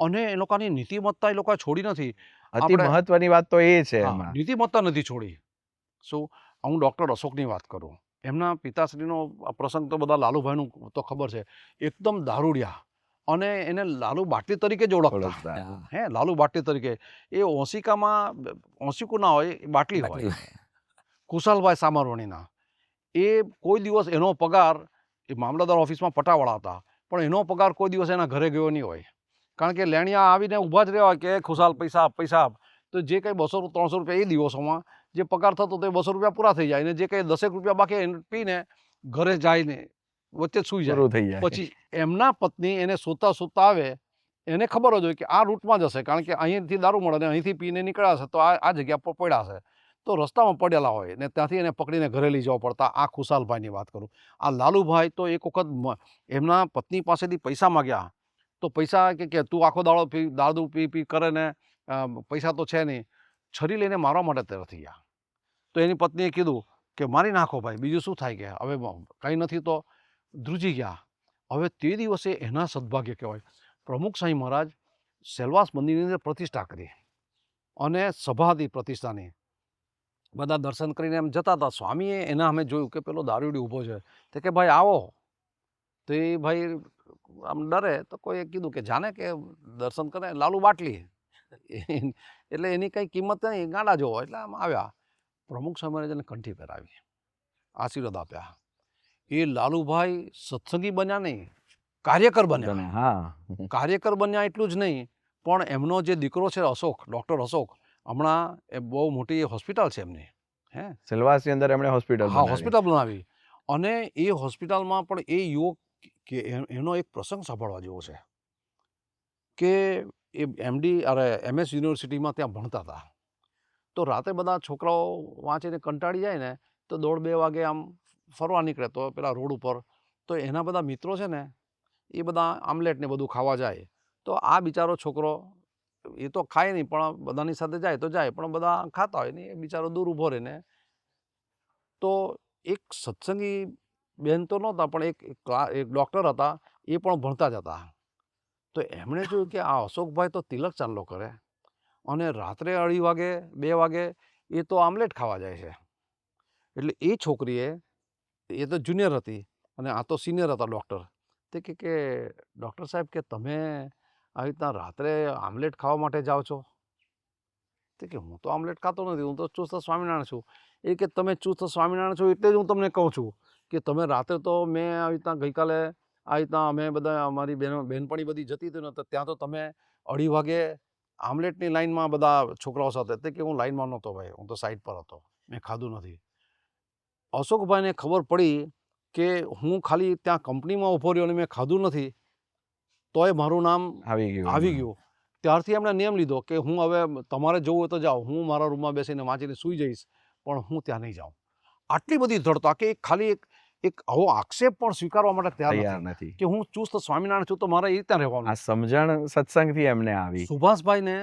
અને એ લોકોની નીતિમત્તા એ લોકોએ છોડી નથી. અતિ મહત્વની વાત તો એ છે હા, એમાં. નીતિમત્તા નથી છોડી. શું હું ડૉક્ટર અશોકની વાત કરું, એમના પિતાશ્રીનો પ્રસંગ તો બધા લાલુભાઈનું તો ખબર છે, એકદમ દારૂડિયા, અને એને લાલુ બાટલી તરીકે જ ઓળખતા. હે, લાલુ બાટલી તરીકે. એ ઓશિકું ના હોય, એ બાટલી હોય. કુશાલભાઈ સામરવણીના એ કોઈ દિવસ એનો પગાર, એ મામલતદાર ઓફિસમાં પટાવાળા હતા, પણ એનો પગાર કોઈ દિવસ એના ઘરે ગયો નહીં હોય. કારણ કે લેણિયા આવીને ઊભા જ રહેવા કે ખુશાલ પૈસા આપ, પૈસા આપ. તો જે કંઈ 200-300 રૂપિયા એ દિવસોમાં જે પગાર થતો તો એ 200 રૂપિયા પૂરા થઈ જાય, અને જે કંઈ 10 રૂપિયા બાકી એને પીને ઘરે જાય, વચ્ચે સૂઈ પૂરું જાય. થઈ જાય. પછી એમના પત્ની એને સૂતા આવે, એને ખબર જ હોય કે આ રૂટમાં જશે, કારણ કે અહીંથી દારૂ મળે ને અહીંથી પીને નીકળ્યા છે, તો આ જગ્યા પર પડ્યા છે, તો રસ્તામાં પડેલા હોય ને ત્યાંથી એને પકડીને ઘરે લઈ જવા પડતા. આ ખુશાલભાઈની વાત કરું. આ લાલુભાઈ તો એક વખત એમના પત્ની પાસેથી પૈસા માગ્યા, તો પૈસા કે તું આખો દાડો દારૂ પી કરે ને પૈસા તો છે નહીં, છરી લઈને મારવા માટે તૈયાર થઈ ગયા. તો એની પત્નીએ કીધું કે મારી નાખો ભાઈ, બીજું શું થાય, કે હવે કંઈ નથી, તો ધ્રુજી ગયા. હવે તે દિવસે એના સદભાગ્ય કહેવાય, પ્રમુખ સાંઈ મહારાજ સેલવાસ મંદિરની અંદર પ્રતિષ્ઠા કરી, અને સભા હતી પ્રતિષ્ઠાની. બધા દર્શન કરીને એમ જતા હતા. સ્વામીએ એના અમે જોયું કે પેલો દારૂડી ઊભો છે, તો કે ભાઈ આવો. તો એ ભાઈ આમ ડરે, તો કોઈએ કીધું કે જાને કે દર્શન કરે, લાલુ બાટલી. એટલે એની કંઈ કિંમત નહીં, ગાંડા જોવો. એટલે આમ આવ્યા. પ્રમુખ સ્વામી મહારાજને કંઠી પહેરાવી, આશીર્વાદ આપ્યા. એ લાલુભાઈ સત્સંગી બન્યા નહીં, કાર્યકર બન્યા. હા, કાર્યકર બન્યા એટલું જ નહીં, પણ એમનો જે દીકરો છે અશોક, ડૉક્ટર અશોક, હમણાં એ બહુ મોટી હોસ્પિટલ છે એમની. હે, સેલવાસની અંદર એમણે હોસ્પિટલ. હા, હોસ્પિટલ બનાવી. અને એ હોસ્પિટલમાં પણ એ યુવક કે એનો એક પ્રસંગ સાંભળવા જેવો છે કે એ MS યુનિવર્સિટીમાં ત્યાં ભણતા હતા. તો રાતે બધા છોકરાઓ વાંચીને કંટાળી જાય ને, તો 1:30-2 વાગે આમ ફરવા નીકળે, તો પેલા રોડ ઉપર, તો એના બધા મિત્રો છે ને, એ બધા આમલેટ ને બધું ખાવા જાય. તો આ બિચારો છોકરો એ તો ખાય નહીં, પણ બધાની સાથે જાય તો જાય, પણ બધા ખાતા હોય ને એ બિચારો દૂર ઊભો રહીને. તો એક સત્સંગી બેન તો નહોતા, પણ એક ડૉક્ટર હતા, એ પણ ભણતા જ હતા. તો એમણે જોયું કે આ અશોકભાઈ તો તિલક ચાંદલો કરે, અને રાત્રે 2:30 વાગે 2 વાગે એ તો આમલેટ ખાવા જાય છે. એટલે એ છોકરીએ, એ તો જુનિયર હતી અને આ તો સિનિયર હતા ડૉક્ટર. તે કે ડૉક્ટર સાહેબ કે તમે આવી રીતના રાત્રે આમલેટ ખાવા માટે જાઓ છો? તે કે હું તો આમલેટ ખાતો નથી, હું તો ચુસ્ત સ્વામિનારાયણ છું. એ કે તમે ચુસ્ત સ્વામિનારાયણ છો એટલે જ હું તમને કહું છું કે તમે રાત્રે તો મેં આવી રીતના ગઈકાલે આવી રીતના અમે બધા અમારી બહેનપણી બધી જતી હતી ને તો ત્યાં તો તમે 2:30 વાગે આમલેટની લાઈનમાં બધા છોકરાઓ સાથે. તે કે હું લાઈનમાં નહોતો ભાઈ, હું તો સાઈડ પર હતો, મેં ખાધું નથી. અશોકભાઈને ખબર પડી કે હું ખાલી ત્યાં કંપનીમાં ઊભો રહ્યો અને મેં ખાધું નથી તોય મારું નામ આવી ગયું. ત્યારથી એમણે નિયમ લીધો કે હું હવે તમારે જવું હોય તો જાઓ, હું મારા રૂમમાં બેસીને વાંચીને સૂઈ જઈશ, પણ હું ત્યાં નહીં જાઉં. આટલી બધી દ્રઢતા કે ખાલી એક આવો આક્ષેપ પણ સ્વીકારવા માટે તૈયાર નથી કે હું ચુસ્ત સ્વામિનારાયણ છું તો મારે એ રીતે રહેવાનું. આ સમજણ સત્સંગથી એમને આવી. સુભાષભાઈને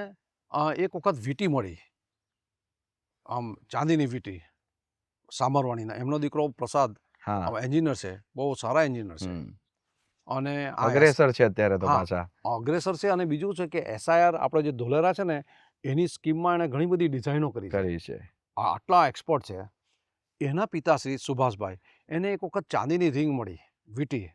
એક વખત વીંટી મળી, આમ ચાંદીની વીંટી, સામરવાણીના. એમનો દીકરો પ્રસાદ એન્જિનિયર છે, બહુ સારા એન્જિનિયર છે અને અગ્રેસર છે અત્યારે તો હા, પાછા. અગ્રેસર છે. અને બીજું છે કે SIR આપણે જે ધોલેરા છે ને એની સ્કીમમાં એણે ઘણી બધી ડિઝાઇનો કરી છે. આટલા એક્સપર્ટ છે. એના પિતાશ્રી સુભાષભાઈ, એને એક વખત ચાંદીની રિંગ મળી, વીંટી.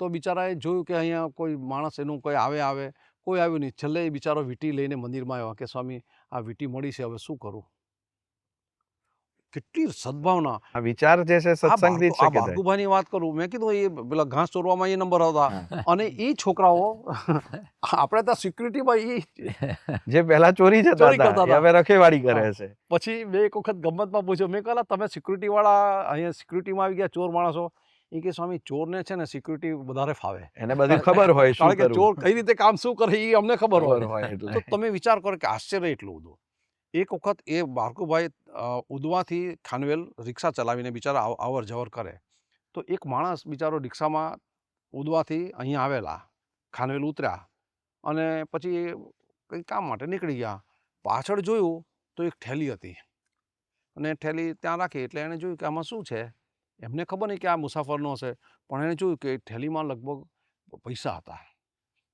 તો બિચારાએ જોયું કે અહીંયા કોઈ માણસ એનું કોઈ આવે કોઈ આવ્યું નહીં. છેલ્લે એ બિચારો વીંટી લઈને મંદિરમાં આવ્યો કે સ્વામી આ વીંટી મળી છે, હવે શું કરું? કેટલી સદભાવના. આ વિચાર જે છે સત્સંગથી જ છે. ભાર્ગુભાઈની વાત કરું, મેં કીધું એ પેલા ઘાસ ચોરવામાં એ નંબર હતા અને એ છોકરાઓ આપણે ત્યાં સિક્યુરિટીમાં જે પહેલા ચોરી જતા હતા હવે રખેવાળી કરે છે. પછી મેં એક વખત ગમતમાં પૂછ્યું, મેં કહ્યું તમે સિક્યુરિટી વાળા અહીંયા સિક્યુરિટીમાં આવી ગયા ચોર માણસો? એ કે સ્વામી ચોરને છે ને સિક્યુરિટી વધારે ફાવે, એને બધું ખબર હોય કારણ કે ચોર કઈ રીતે કામ શું કરે એ અમને ખબર હોય. તો તમે વિચાર કરો કે આશ્ચર્ય એટલું બધું. એક વખત એ બારકુભાઈ ઉદવાથી ખાનવેલ રિક્ષા ચલાવીને બિચારા અવર જવર કરે. તો એક માણસ બિચારો રિક્ષામાં ઉદવાથી અહીંયા આવેલા, ખાનવેલ ઉતર્યા અને પછી કંઈ કામ માટે નીકળી ગયા. પાછળ જોયું તો એક થેલી હતી અને થેલી ત્યાં રાખી. એટલે એણે જોયું કે આમાં શું છે. એમને ખબર નહીં કે આ મુસાફરનો હશે, પણ એણે જોયું કે થેલીમાં લગભગ પૈસા હતા,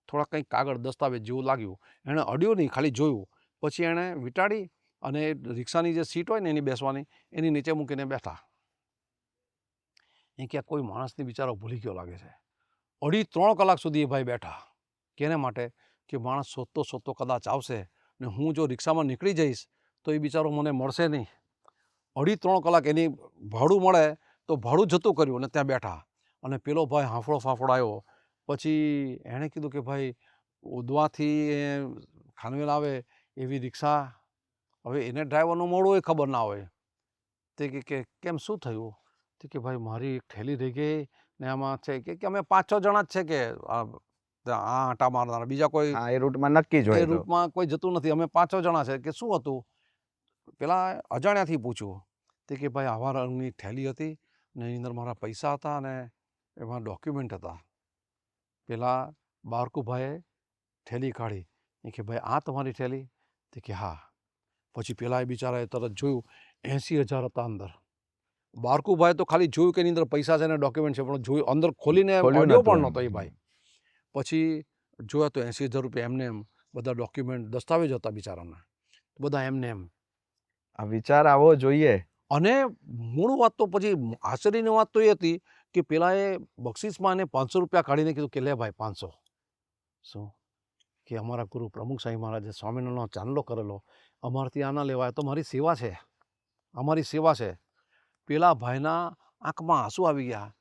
થોડા કંઈક કાગળ દસ્તાવેજ જેવું લાગ્યું. એણે અડ્યું નહીં, ખાલી જોયું. પછી એણે વીંટાળી અને રિક્ષાની જે સીટ હોય ને એની બેસવાની, એની નીચે મૂકીને બેઠા. એ ક્યાંક કોઈ માણસની બિચારો ભૂલી ગયો લાગે છે. 2.5-3 કલાક સુધી એ ભાઈ બેઠા. કેને માટે? કે માણસ શોધતો કદાચ આવશે ને હું જો રિક્ષામાં નીકળી જઈશ તો એ બિચારો મને મળશે નહીં. 2.5-3 કલાક એની ભાડું મળે તો ભાડું જતું કર્યું અને ત્યાં બેઠા. અને પેલો ભાઈ હાંફળો ફાંફળો આવ્યો. પછી એણે કીધું કે ભાઈ ઉદવાથી ખાનવેલ આવે એવી રિક્ષા, હવે એને ડ્રાઈવરનું મોડું એ ખબર ના હોય. તે કે કેમ શું થયું? તે કે ભાઈ મારી એક થેલી રહી ગઈ ને આમાં છે કે અમે 5-6 જણા જ છે કે આ આંટા મારનારા, બીજા કોઈ એ રૂટમાં નક્કી જ હોય, એ રૂટમાં કોઈ જતું નથી, અમે 5-6 જણા છે. કે શું હતું? પેલા અજાણ્યાથી પૂછ્યું. તે કે ભાઈ આવા રંગની થેલી હતી ને એની અંદર મારા પૈસા હતા અને એમાં ડોક્યુમેન્ટ હતા. પેલા બારકુભાઈએ થેલી કાઢી. એ કે ભાઈ આ તમારી થેલી? તે કે હા. પછી પેલા એ બિચારાએ તરત જોયું 80,000 હતા અંદર. બારકુભાઈ તો ખાલી જોયું કે એની અંદર પૈસા છે ને ડોક્યુમેન્ટ છે, પણ જોયું અંદર ખોલીને અડ્યો પણ નહોતો એ ભાઈ. પછી જોયા તો 80,000 રૂપિયા એમને એમ બધા ડોક્યુમેન્ટ દસ્તાવેજ હતા બિચારાના, બધા એમને એમ. આ વિચાર આવો જોઈએ. અને મૂળ વાત તો પછી આશ્ચર્યની વાત તો એ હતી કે પેલાએ બક્ષિસમાં એને 500 રૂપિયા કાઢીને કીધું કે લે ભાઈ 500. શું કે અમારા ગુરુ પ્રમુખ સાંઈ મહારાજે સ્વામિનારાયણનો ચાંદલો કરેલો, અમારાથી આના લેવાય તો મારી સેવા છે, અમારી સેવા છે. પેલા ભાઈના આંખમાં આંસુ આવી ગયા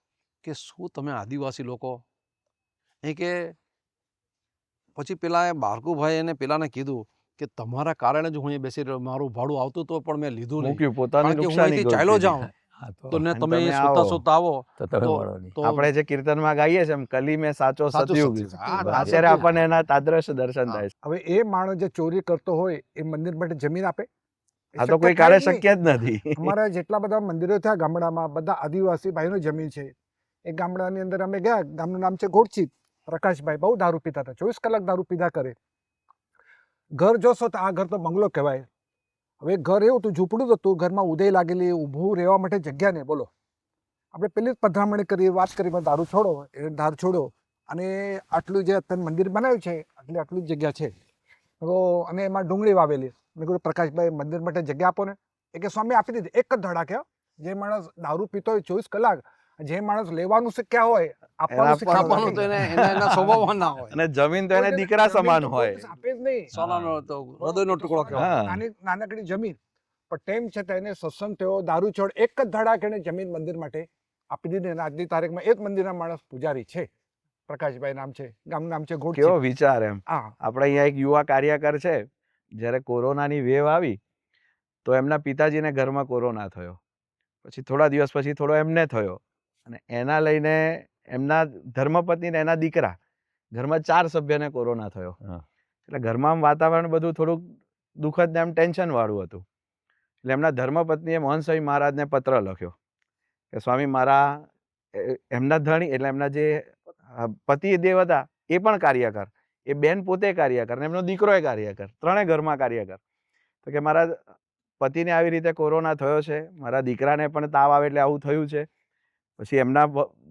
કે શું તમે આદિવાસી લોકો? એ કે પછી પેલા બારકુભાઈ એને પેલાને કીધું કે તમારા કારણે જ હું અહીં બેસી રહ્યો, મારું ભાડું આવતું તો પણ મેં લીધું નહીં, કારણ કે હું અહીંથી ચાલ્યો જાઉં તો ને તમે સુતા આવો તો આપણે જે કીર્તનમાં ગાઈએ છીએ કલી મેં સાચો સતયુગ, અત્યારે આપણને એના તાદ્રશ દર્શન થાય છે. હવે એ માણસ જે ચોરી કરતો હોય એ મંદિર માટે જમીન આપે? આ તો કોઈ કાર્ય શક્ય જ નથી. અમારા જેટલા બધા મંદિરો થયા ગામડામાં, બધા આદિવાસી ભાઈનો જમીન છે. એ ગામડાની અંદર અમે ગયા, ગામનું નામ છે ગોળચી. પ્રકાશભાઈ બહુ દારૂ પીતા હતા, 24 કલાક દારૂ પીધા કરે. ઘર જોશો તો આ ઘર તો બંગલો કહેવાય. હવે ઘર એવું હતું, ઝૂંપડું હતું, ઘરમાં ઉદય લાગેલી, ઊભું રહેવા માટે જગ્યા નહીં. બોલો, આપણે પેલી જ પધરામણી કરી, વાત કરી, દારૂ છોડો, એ દારૂ છોડો. અને આટલું જે અત્યારે મંદિર બનાવ્યું છે આટલી જ જગ્યા છે. અને એમાં ડુંગળી વાવેલી. મેં કીધું પ્રકાશભાઈ મંદિર માટે જગ્યા આપો ને. એ કે સ્વામી આપી દીધી. એક જ ધડાકે. જે માણસ દારૂ પીતો હોય 24 કલાક, જે માણસ લેવાનું શીખ્યા હોય આપવાનું આપવાનું તો એના સ્વભાવમાં ના હોય. અને જમીન તો એને દીકરા સમાન હોય. આપે જ નહીં. સોનાનો તો હૃદયનો ટુકડો કહેવાય. નાનકડી જમીન પણ તેમ છતાં એને સત્સંગ થયો, દારૂ છોડ, એક જ ધડાકે એને જમીન મંદિર માટે આપી દીધી. અને આજની તારીખમાં એ જ મંદિરના માણસ પૂજારી છે. પ્રકાશભાઈ નામ છે, ગામનું નામ છે ગોળચી. કેવો વિચાર એમ. હા, આપણે અહીંયા એક યુવા કાર્યકર છે, જ્યારે કોરોનાની વેવ આવી તો એમના પિતાજીને ઘરમાં કોરોના થયો. પછી થોડા દિવસ પછી થોડો એમને થયો, અને એના લઈને એમના ધર્મપત્ની ને એના દીકરા, ઘરમાં 4 સભ્યને કોરોના થયો. એટલે ઘરમાં વાતાવરણ બધું થોડુંક દુઃખદ ને એમ ટેન્શન વાળું હતું. એટલે એમના ધર્મપત્નીએ મોહન સ્વામી મહારાજને પત્ર લખ્યો કે સ્વામી, મારા એમના ધણી એટલે એમના જે પતિ દેવ હતા એ પણ કાર્યકર, એ બેન પોતે કાર્યકર, ને એમનો દીકરો એ કાર્યકર, ત્રણે ઘરમાં કાર્યકર. તો કે મારા પતિને આવી રીતે કોરોના થયો છે, મારા દીકરાને પણ તાવ આવે એટલે આવું થયું છે. પછી એમના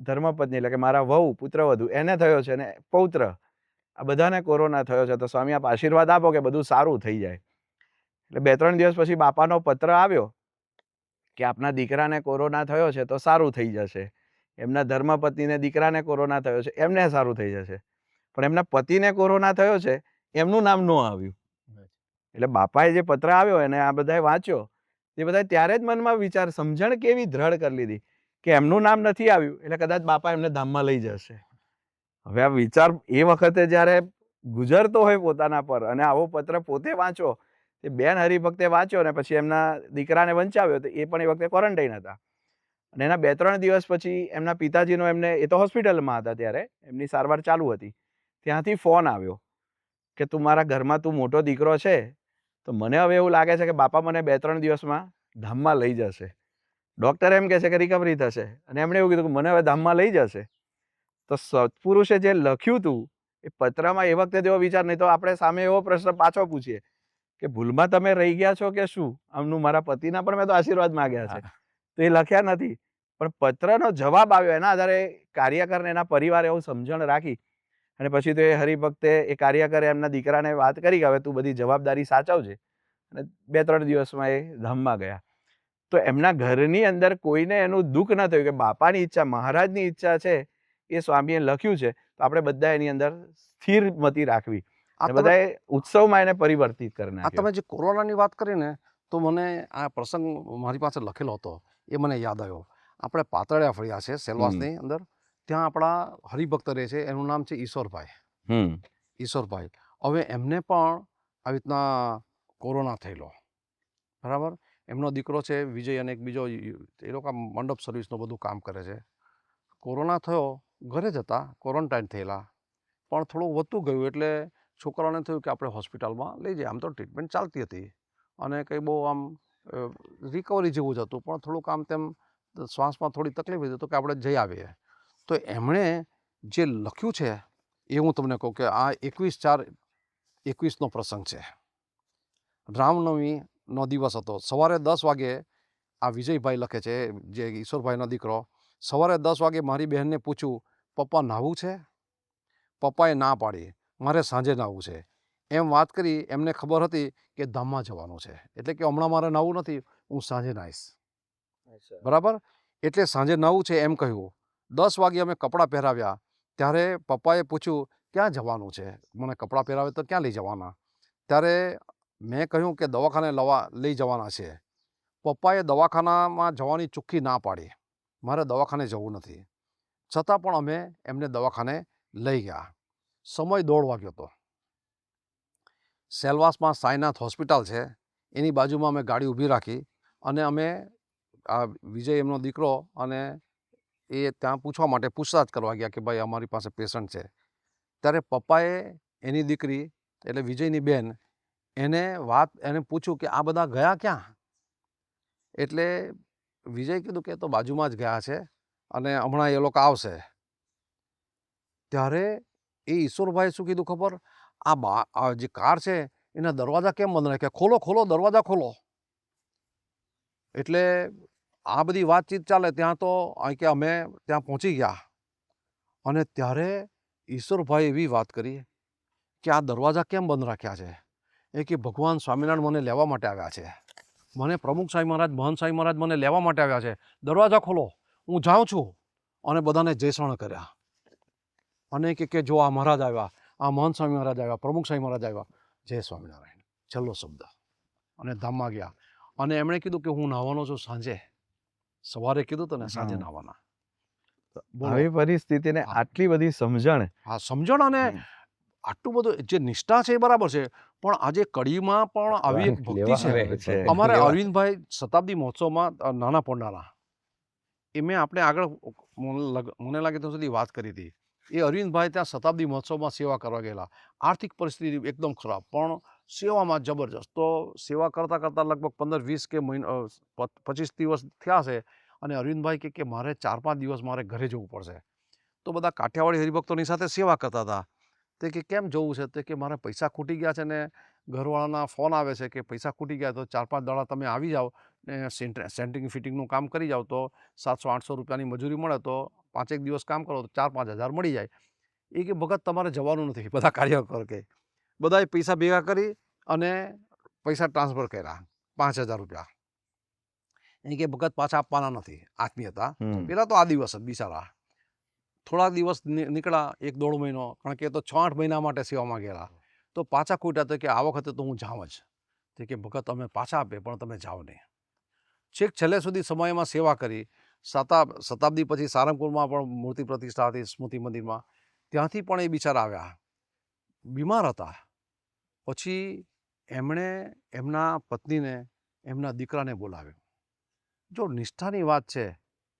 ધર્મપત્ની એટલે કે મારા વહુ, પુત્રવધુ, એને થયો છે, ને પૌત્ર, આ બધાને કોરોના થયો છે. તો સ્વામી આપ આશીર્વાદ આપો કે બધું સારું થઈ જાય. એટલે 2-3 દિવસ પછી બાપાનો પત્ર આવ્યો કે આપના દીકરાને કોરોના થયો છે તો સારું થઈ જશે. એમના ધર્મપત્નીને દીકરાને કોરોના થયો છે, એમને સારું થઈ જશે. પણ એમના પતિને કોરોના થયો છે, એમનું નામ ન આવ્યું. એટલે બાપાએ જે પત્ર આવ્યો એને આ બધાએ વાંચ્યો. એ બધા ત્યારે જ મનમાં વિચાર, સમજણ કેવી દ્રઢ કરી લીધી કે એમનું નામ નથી આવ્યું એટલે કદાચ બાપા એમને ધામમાં લઈ જશે. હવે આ વિચાર એ વખતે જ્યારે ગુજરતો હોય પોતાના પર, અને આવો પત્ર પોતે વાંચો, એ બેન હરિભક્તે વાંચ્યો ને પછી એમના દીકરાને વંચાવ્યો. તો એ પણ એ વખતે ક્વોરન્ટાઇન હતા. અને એના 2-3 દિવસ પછી એમના પિતાજીનો, એમને, એ તો હોસ્પિટલમાં હતા ત્યારે, એમની સારવાર ચાલુ હતી, ત્યાંથી ફોન આવ્યો કે તું મારા ઘરમાં, તું મોટો દીકરો છે, તો મને હવે એવું લાગે છે કે બાપા મને 2-3 દિવસમાં ધામમાં લઈ જશે. ડૉક્ટર એમ કહે છે કે રિકવરી થશે, અને એમણે એવું કીધું કે મને હવે ધામમાં લઈ જશે. તો સત્પુરુષે જે લખ્યું હતું એ પત્રમાં, એ વખતે તેવો વિચાર, નહીં તો આપણે સામે એવો પ્રશ્ન પાછો પૂછીએ કે ભૂલમાં તમે રહી ગયા છો કે શું? આમનું મારા પતિના પણ મેં તો આશીર્વાદ માંગ્યા છે, તો એ લખ્યા નથી. પણ પત્રનો જવાબ આવ્યો, એના આધારે કાર્યકરને એના પરિવારે એવું સમજણ રાખી, અને પછી તો એ હરિભક્તે, એ કાર્યકરે એમના દીકરાને વાત કરી કે હવે તું બધી જવાબદારી સાચવજે. અને 2-3 દિવસમાં એ ધામમાં ગયા. તો એમના ઘરની અંદર કોઈને એનું દુઃખ ન થયું કે બાપાની ઈચ્છા, મહારાજની ઈચ્છા છે એ સ્વામીએ લખ્યું છે, તો આપણે બધા એની અંદર સ્થિર મતિ રાખવી. બધાએ ઉત્સવમાં એને પરિવર્તિત કરી આ નાખ્યો. તમે જે કોરોનાની વાત કરી ને, તો મને આ પ્રસંગ મારી પાસે લખેલો હતો, એ મને યાદ આવ્યો. આપણે પાતળિયા ફળિયા છે સેલવાસની અંદર, ત્યાં આપણા હરિભક્ત રહે છે, એનું નામ છે ઈશ્વરભાઈ. ઈશ્વરભાઈ, હવે એમને પણ આવી રીતના કોરોના થયેલો, બરાબર. એમનો દીકરો છે વિજય, અને એક બીજો, એ લોકો મંડપ સર્વિસનું બધું કામ કરે છે. કોરોના થયો, ઘરે જ હતા, ક્વોરન્ટાઇન થયેલા, પણ થોડું વધતું ગયું એટલે છોકરાઓને થયું કે આપણે હોસ્પિટલમાં લઈ જઈએ. આમ તો ટ્રીટમેન્ટ ચાલતી હતી, અને કંઈ બહુ આમ રિકવરી જેવું જ હતું, પણ થોડુંક આમ તેમ શ્વાસમાં થોડી તકલીફ હતી, તો કે આપણે જઈ આવીએ. તો એમણે જે લખ્યું છે એ હું તમને કહું કે આ 21/4/21નો પ્રસંગ છે. રામનવમીનો દિવસ હતો. સવારે 10 વાગે આ વિજયભાઈ લખે છે, જે ઈશ્વરભાઈનો દીકરો, સવારે 10 વાગે મારી બહેનને પૂછ્યું, પપ્પા નાહવું છે? પપ્પાએ ના પાડી, મારે સાંજે નાહવું છે. એમ વાત કરી. એમને ખબર હતી કે ધામમાં જવાનું છે, એટલે કે હમણાં મારે નાહવું નથી, હું સાંજે નાહીશ, બરાબર. એટલે સાંજે નાહવું છે એમ કહ્યું. 10 વાગે અમે કપડાં પહેરાવ્યા, ત્યારે પપ્પાએ પૂછ્યું ક્યાં જવાનું છે? મને કપડાં પહેરાવે તો ક્યાં લઈ જવાના? ત્યારે મેં કહ્યું કે દવાખાને લઈ જવાના છે. પપ્પાએ દવાખાનામાં જવાની ચોખ્ખી ના પાડી, મારે દવાખાને જવું નથી. છતાં પણ અમે એમને દવાખાને લઈ ગયા. સમય 1:30 વાગ્યો હતો. સેલવાસમાં સાઈનાથ હોસ્પિટલ છે, એની બાજુમાં અમે ગાડી ઊભી રાખી, અને અમે આ વિજય, એમનો દીકરો, અને એ ત્યાં પૂછવા માટે પૂછતાછ કરવા ગયા કે ભાઈ અમારી પાસે પેશન્ટ છે. ત્યારે પપ્પાએ એની દીકરી એટલે વિજયની બેન, એને પૂછ્યું કે આ બધા ગયા ક્યાં? એટલે વિજય કીધું કે તો બાજુમાં જ ગયા છે, અને હમણાં એ લોકો આવશે. ત્યારે એ ઈશ્વરભાઈ શું કીધું ખબર? આ જે કાર છે એના દરવાજા કેમ બંધ રાખ્યા? ખોલો ખોલો, દરવાજા ખોલો. એટલે આ બધી વાતચીત ચાલે ત્યાં તો કે અમે ત્યાં પહોંચી ગયા, અને ત્યારે ઈશ્વરભાઈ એવી વાત કરી કે આ દરવાજા કેમ બંધ રાખ્યા છે? એ કે ભગવાન સ્વામિનારાયણ મને લેવા માટે આવ્યા છે, મને પ્રમુખ સ્વામી મહારાજ, મહંત સ્વામી મહારાજ મને લેવા માટે આવ્યા છે, દરવાજા ખોલો, હું જાઉં છું. અને બધાને જયસણ કર્યા. અને કે જો આ મહારાજ આવ્યા, આ મહંત સ્વામી મહારાજ આવ્યા, પ્રમુખ સ્વામી મહારાજ આવ્યા, જય સ્વામિનારાયણ, છેલ્લો શબ્દ. અને ધામમાં ગયા. અને એમણે કીધું કે હું નાહવાનો છું સાંજે, સવારે કીધું તો ને સાંજે નાહવાના. આવી પરિસ્થિતિને આટલી બધી સમજણ, હા, સમજણ. અને આટલું બધું જે નિષ્ઠા છે એ બરાબર છે, પણ આજે કડીમાં પણ આવી એક ભક્તિ છે. અમારે અરવિંદભાઈ શતાબ્દી મહોત્સવમાં નાના પોંડાના, એ મેં આપણે આગળ મને લાગે ત્યાં સુધી વાત કરી હતી. એ અરવિંદભાઈ ત્યાં શતાબ્દી મહોત્સવમાં સેવા કરવા ગયેલા. આર્થિક પરિસ્થિતિ એકદમ ખરાબ, પણ સેવામાં જબરજસ્ત. તો સેવા કરતાં કરતાં લગભગ 15-20 કે 25 દિવસ થયા છે. અને અરવિંદભાઈ કે મારે 4-5 દિવસ મારે ઘરે જવું પડશે. તો બધા કાઠિયાવાડી હરિભક્તોની સાથે સેવા કરતા હતા. તે કે કેમ જવું છે? તે કે મારે પૈસા ખૂટી ગયા છે ને ઘરવાળાના ફોન આવે છે કે પૈસા ખૂટી ગયા, તો 4-5 દાડા તમે આવી જાઓ ને સેન્ટિંગ ફિટિંગનું કામ કરી જાઓ, તો 700-800 રૂપિયાની મજૂરી મળે, તો 5 દિવસ કામ કરો તો 4-5 હજાર મળી જાય. એ કે ભગત તમારે જવાનું નથી. બધા કાર્યકર કે બધાએ પૈસા ભેગા કરી અને પૈસા ટ્રાન્સફર કર્યા, 5000 રૂપિયા. એ કે ભગત પાછા આપવાના નથી. આત્મીય હતા પેલા, તો આ દિવસ જ બિચારા. થોડા દિવસ નીકળ્યા, 1-1.5 મહિનો, કારણ કે તો 6-8 મહિના માટે સેવામાં ગયેલા. તો પાછા ખૂટ્યા. તો કે આ વખતે તો હું જાઉં જ. તે કે ભગત અમે પાછા આપે પણ તમે જાઓ નહીં. છેક છેલ્લે સુધી સમયમાં સેવા કરી. શતાબ્દી પછી સારંગપુરમાં પણ મૂર્તિ પ્રતિષ્ઠા હતી, સ્મૃતિ મંદિરમાં. ત્યાંથી પણ એ બિચારા આવ્યા, બીમાર હતા. પછી એમણે એમના પત્નીને, એમના દીકરાને બોલાવ્યો. જો નિષ્ઠાની વાત છે,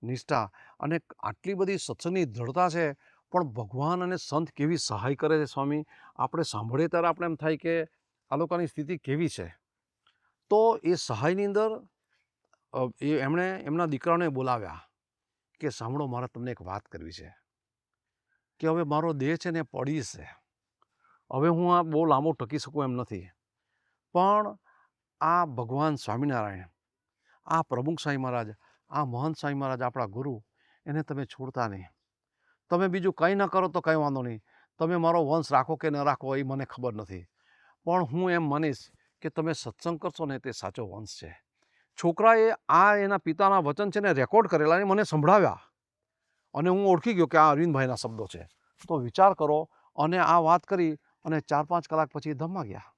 નિષ્ઠા, અને આટલી બધી સત્સંગની દ્રઢતા છે, પણ ભગવાન અને સંત કેવી સહાય કરે છે સ્વામી, આપણે સાંભળીએ ત્યારે આપણે એમ થાય કે આ લોકોની સ્થિતિ કેવી છે. તો એ સહાયની અંદર એમણે એમના દીકરાને બોલાવ્યા કે સાંભળો, મારે તમને એક વાત કરવી છે કે હવે મારો દેહ છે ને પડી છે, હવે હું આ બહુ લાંબો ટકી શકું એમ નથી, પણ આ ભગવાન સ્વામિનારાયણ, આ પ્રમુખ સ્વામી મહારાજ, આ મહંત સ્વામી મહારાજ, આપણા ગુરુ, એને તમે છોડતા નહીં. તમે બીજું કંઈ ન કરો તો કંઈ વાંધો નહીં, તમે મારો વંશ રાખો કે ન રાખો એ મને ખબર નથી, પણ હું એમ માનીશ કે તમે સત્સંગ કરશો ને તે સાચો વંશ છે. છોકરાએ આ એના પિતાના વચન છે ને રેકોર્ડ કરેલા, અને મને સંભળાવ્યા, અને હું ઓળખી ગયો કે આ અરવિંદભાઈના શબ્દો છે. તો વિચાર કરો. અને આ વાત કરી અને 4-5 કલાક પછી ધામમાં ગયા.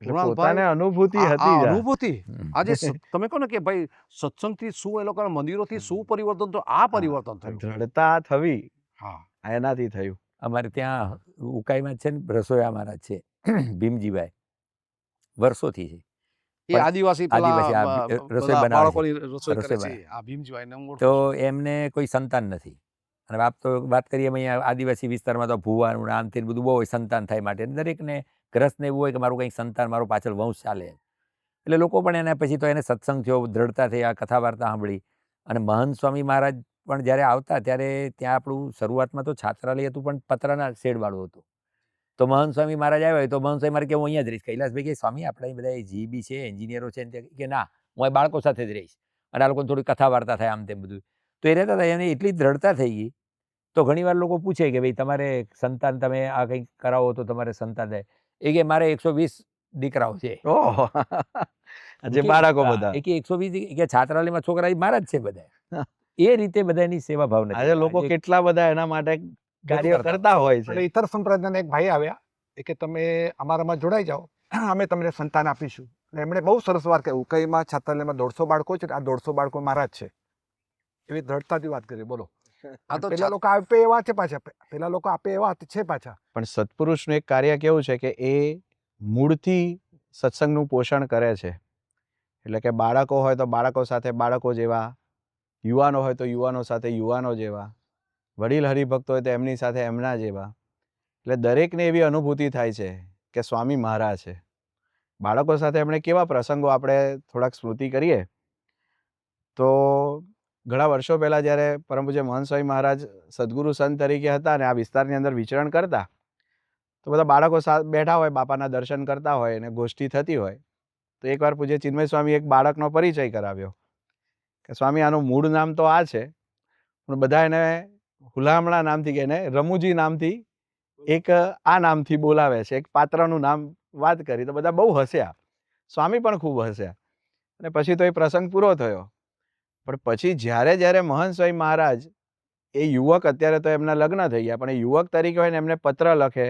પોતાને અનુભૂતિ હતી. અનુભૂતિ. આજે તમે કહો ને કે ભાઈ સત્સંગથી શું, એ લોકોના મંદિરોથી શું પરિવર્તન, તો આ પરિવર્તન થયું, દ્રઢતા થવી. હા, એનાથી થયું. અમારે ત્યાં ઉકાઈમાં છે ને રસોઈયા મહારાજ છે, ભીમજીભાઈ, વર્ષોથી છે. એ આદિવાસી રસોઈ બાળકોની રસોઈ કરે છે, આ ભીમજીભાઈ. તો એમને કોઈ સંતાન નથી. અને વાત કરીએ અહીંયા આદિવાસી વિસ્તારમાં તો ભુવાનું આમ તે બધું બહુ હોય સંતાન થાય માટે. દરેકને ગ્રસ્તને એવું હોય કે મારું કંઈક સંતાન, મારો પાછળ વંશ ચાલે. એટલે લોકો પણ એના પછી તો એને સત્સંગ થયો, દ્રઢતા થઈ, આ કથા વાર્તા સાંભળી. અને મહંત સ્વામી મહારાજ પણ જ્યારે આવતા ત્યારે ત્યાં આપણું શરૂઆતમાં તો છાત્રાલય હતું, પણ પતરાના શેડવાળું હતું. તો મહંત સ્વામી મહારાજ આવ્યા તો મહંત સ્વામી મારે કે હું અહીંયા જ રહીશ. કૈલાસભાઈ કે સ્વામી આપણે બધા જીબી છે, એન્જિનિયરો છે, કે ના, હું આ બાળકો સાથે જ રહીશ, અને આ લોકોને થોડી કથા વાર્તા થાય, આમ તેમ બધું. તો એ રહેતા હતા. એને એટલી દ્રઢતા થઈ ગઈ. તો ઘણીવાર લોકો પૂછે કે ભાઈ તમારે સંતાન, તમે આ કંઈક કરાવો તો તમારે સંતાન થાય. એ કે મારે 120 દીકરાઓ છે. જે બાળકો બધા. એ કે 120 કે છાત્રાલયમાં છોકરા મારા જ છે બધા. એ રીતે બધાની સેવા ભાવ નથી. આજે લોકો કેટલા બધા એના માટે કાર્ય કરતા હોય છે. એટલે ઇતર સંપ્રદાયના એક ભાઈ આવ્યા, એ કે તમે અમારામાં જોડાઈ જાઓ, અમે તમને સંતાન આપીશું. એમણે બહુ સરસ વાત કહ્યું, ઉકાઈમાં છાત્રાલયમાં 150 બાળકો છે, આ 150 બાળકો મારા જ છે, એવી દ્રઢતાથી વાત કરી. બોલો. આ તો પેલા લોકો આપે એવા છે, પાછા પેલા લોકો આપે એવા છે પાછા. પણ સત્પુરુષનું એક કાર્ય કેવું છે કે એ મૂળથી સત્સંગનું પોષણ કરે છે. એટલે કે બાળકો હોય તો બાળકો સાથે બાળકો જેવા, યુવાનો હોય તો યુવાનો સાથે યુવાનો જેવા, વડીલ હરિભક્તો હોય તો એમની સાથે એમના જેવા. એટલે દરેકને એવી અનુભૂતિ થાય છે કે સ્વામી મારા છે. બાળકો સાથે એમણે કેવા પ્રસંગો આપણે થોડાક સ્મૃતિ કરીએ તો ઘણા વર્ષો પહેલાં જ્યારે પરમ પૂજ્ય મહંત સ્વામી મહારાજ સદગુરુ સંત તરીકે હતા અને આ વિસ્તારની અંદર વિચરણ કરતા, તો બધા બાળકો બેઠા હોય, બાપાના દર્શન કરતા હોય અને ગોષ્ઠી થતી હોય. તો એકવાર પૂજ્ય ચિન્મય સ્વામી એક બાળકનો પરિચય કરાવ્યો કે સ્વામી આનું મૂળ નામ તો આ છે, પણ બધા એને હુલામણા નામથી કે એને રમુજી નામથી એક આ નામથી બોલાવે છે, એક પાત્રનું નામ વાત કરી તો બધા બહુ હસ્યા, સ્વામી પણ ખૂબ હસ્યા. અને પછી તો એ પ્રસંગ પૂરો થયો. પણ પછી જ્યારે જ્યારે મહંત સ્વામી મહારાજ એ યુવક, અત્યારે તો એમના લગ્ન થઈ ગયા, પણ એ યુવક તરીકે હોય ને એમને પત્ર લખે,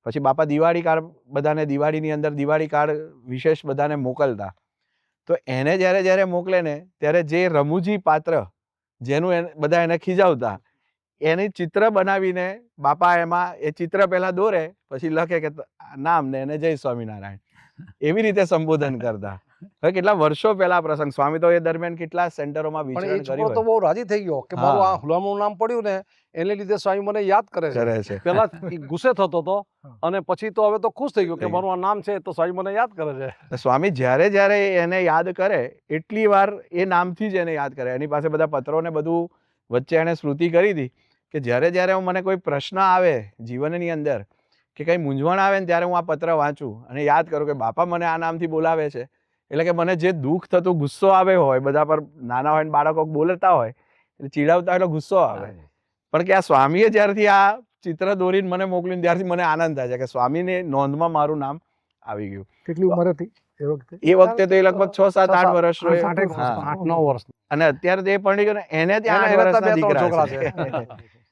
પછી બાપા દિવાળી કાર્ડ બધાને, દિવાળીની અંદર દિવાળી કાર્ડ વિશેષ બધાને મોકલતા. તો એને જ્યારે જ્યારે મોકલે ને ત્યારે જે રમૂજી પાત્ર જેનું બધા એને ખીજાવતા, એની ચિત્ર બનાવીને બાપા એમાં એ ચિત્ર પહેલા દોરે, પછી લખે કે નામ ને એને જય સ્વામિનારાયણ, એવી રીતે સંબોધન કરતા. હવે કેટલા વર્ષો પહેલા પ્રસંગ, સ્વામી તો એ દરમિયાન કેટલા સેન્ટરોમાં પણ એ વિચરણ છોકરો કર્યું તો બહુ રાજી થઈ ગયો કે મારું આ હુલામણું નામ પડ્યું ને એને લીધે સ્વામી મને યાદ કરે છે. કરે છે. પેલા ઈ ગુસ્સે થતો હતો અને પછી તો હવે તો ખુશ થઈ ગયો કે થઈ ગયો. મારું આ નામ છે તો સ્વામી મને યાદ કરે છે. સ્વામી જ્યારે જ્યારે એને યાદ કરે એટલી વાર એ નામથી જ એને યાદ કરે. એની પાસે બધા પત્રો ને બધું વચ્ચે એને સ્મૃતિ કરી હતી કે જ્યારે જ્યારે મને કોઈ પ્રશ્ન આવે જીવનની અંદર કે કંઈ મૂંઝવણ આવે ને ત્યારે હું આ પત્ર વાંચું અને યાદ કરું કે બાપા મને આ નામથી બોલાવે છે. એટલે કે મને જે દુઃખ થતું, ગુસ્સો આવે હોય બધા પર, નાના હોય ને બાળકો બોલતા હોય એટલે ચીડાવતા હોય એટલે ગુસ્સો આવે, પણ કે આ સ્વામીએ જ્યારથી આ ચિત્ર દોરીને મને મોકલ્યું ત્યારથી મને આનંદ થાય છે કે સ્વામીની નોંધમાં મારું નામ આવી ગયું. કેટલી ઉંમર હતી એ વખતે? એ વખતે તો એ લગભગ 6, 7, 8 વર્ષનો, 8-9 વર્ષ. અને અત્યારે તો એ પરણી ગયો ને એને ત્યાં 8 વર્ષના દીકરા છે.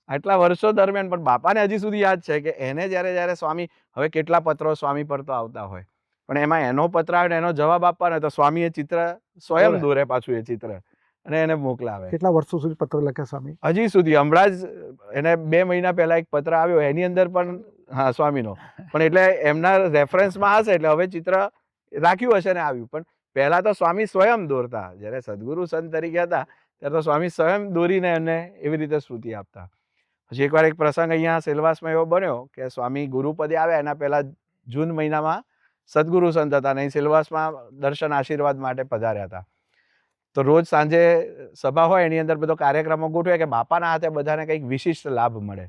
આટલા વર્ષો દરમિયાન પણ બાપાને હજી સુધી યાદ છે કે એને જ્યારે જ્યારે સ્વામી, હવે કેટલા પત્રો સ્વામી પર તો આવતા હોય, પણ એમાં એનો પત્ર આવે ને એનો જવાબ આપવાનો તો સ્વામી એ ચિત્ર સ્વયં દોરે પાછું એ ચિત્ર અને એને મોકલાવે. કેટલા વર્ષો સુધી પત્ર લખ્યા સ્વામી? હજી સુધી હમણાં જ એને 2 મહિના પહેલા એક પત્ર આવ્યો, એની અંદર પણ સ્વામીનો, પણ એટલે એમના રેફરન્સમાં હશે એટલે હવે ચિત્ર રાખ્યું હશે ને આવ્યું, પણ પહેલા તો સ્વામી સ્વયં દોરતા. જ્યારે સદગુરુ સંત તરીકે હતા ત્યારે તો સ્વામી સ્વયં દોરીને એમને એવી રીતે સ્મૃતિ આપતા. પછી એકવાર એક પ્રસંગ અહીંયા સેલવાસમાં એવો બન્યો કે સ્વામી ગુરુપદે આવ્યા એના પહેલા જૂન મહિનામાં સદગુરુ સંત હતા અને સેલવાસમાં દર્શન આશીર્વાદ માટે પધાર્યા હતા. તો રોજ સાંજે સભા હોય એની અંદર બધો કાર્યક્રમો ગોઠવે કે બાપાના હાથે બધાને કંઈક વિશિષ્ટ લાભ મળે.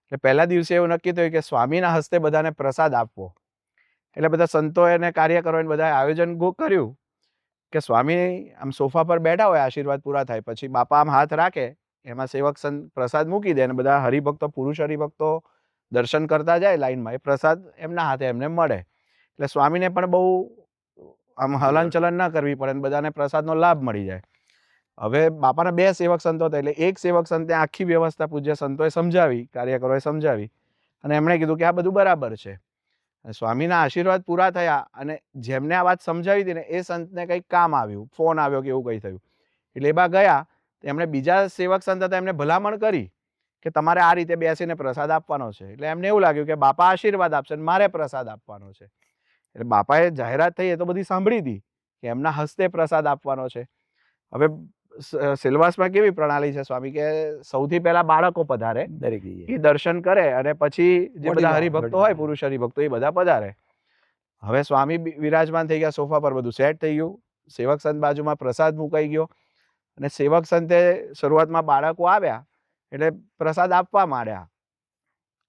એટલે પહેલા દિવસે એવું નક્કી થયું કે સ્વામીના હસ્તે બધાને પ્રસાદ આપવો. એટલે બધા સંતો એને કાર્યકરો એને બધા આયોજન કર્યું કે સ્વામી આમ સોફા પર બેઠા હોય, આશીર્વાદ પૂરા થાય પછી બાપા આમ હાથ રાખે, એમાં સેવક સંત પ્રસાદ મૂકી દે અને બધા હરિભક્તો, પુરુષ હરિભક્તો દર્શન કરતા જાય લાઈનમાં, એ પ્રસાદ એમના હાથે એમને મળે. એટલે સ્વામીને પણ બહુ આમ હલનચલન ના કરવી પડે અને બધાને પ્રસાદનો લાભ મળી જાય. હવે બાપાના 2 સેવક સંતો હતા એટલે એક સેવક સંતે આખી વ્યવસ્થા પૂજ્ય સંતોએ સમજાવી, કાર્યકરોએ સમજાવી અને એમણે કીધું કે આ બધું બરાબર છે. સ્વામીના આશીર્વાદ પૂરા થયા અને જેમને આ વાત સમજાવી હતી ને એ સંતને કંઈક કામ આવ્યું, ફોન આવ્યો કે એવું કંઈ થયું, એટલે એ બા ગયા. એમણે બીજા સેવક સંત હતા એમને ભલામણ કરી કે તમારે આ રીતે બેસીને પ્રસાદ આપવાનો છે. એટલે એમને એવું લાગ્યું કે બાપા આશીર્વાદ આપશે અને મારે પ્રસાદ આપવાનો છે. એટલે બાપાએ જાહેરાત થઈ એ તો બધી સાંભળી હતી કે એમના હસ્તે પ્રસાદ આપવાનો છે. હવે સેલવાસમાં કેવી પ્રણાલી છે સ્વામી કે સૌથી પહેલા બાળકો પધારે, દરેક એ દર્શન કરે અને પછી જે બધા હરિભક્તો હોય, વડીલો. પુરુષ હરિભક્તો, એ બધા પધારે. હવે સ્વામી વિરાજમાન થઈ ગયા સોફા પર, બધું સેટ થઈ ગયું, સેવક સંત બાજુમાં પ્રસાદ મુકાઈ ગયો અને સેવક સંતે શરૂઆતમાં બાળકો આવ્યા એટલે પ્રસાદ આપવા માંડ્યા.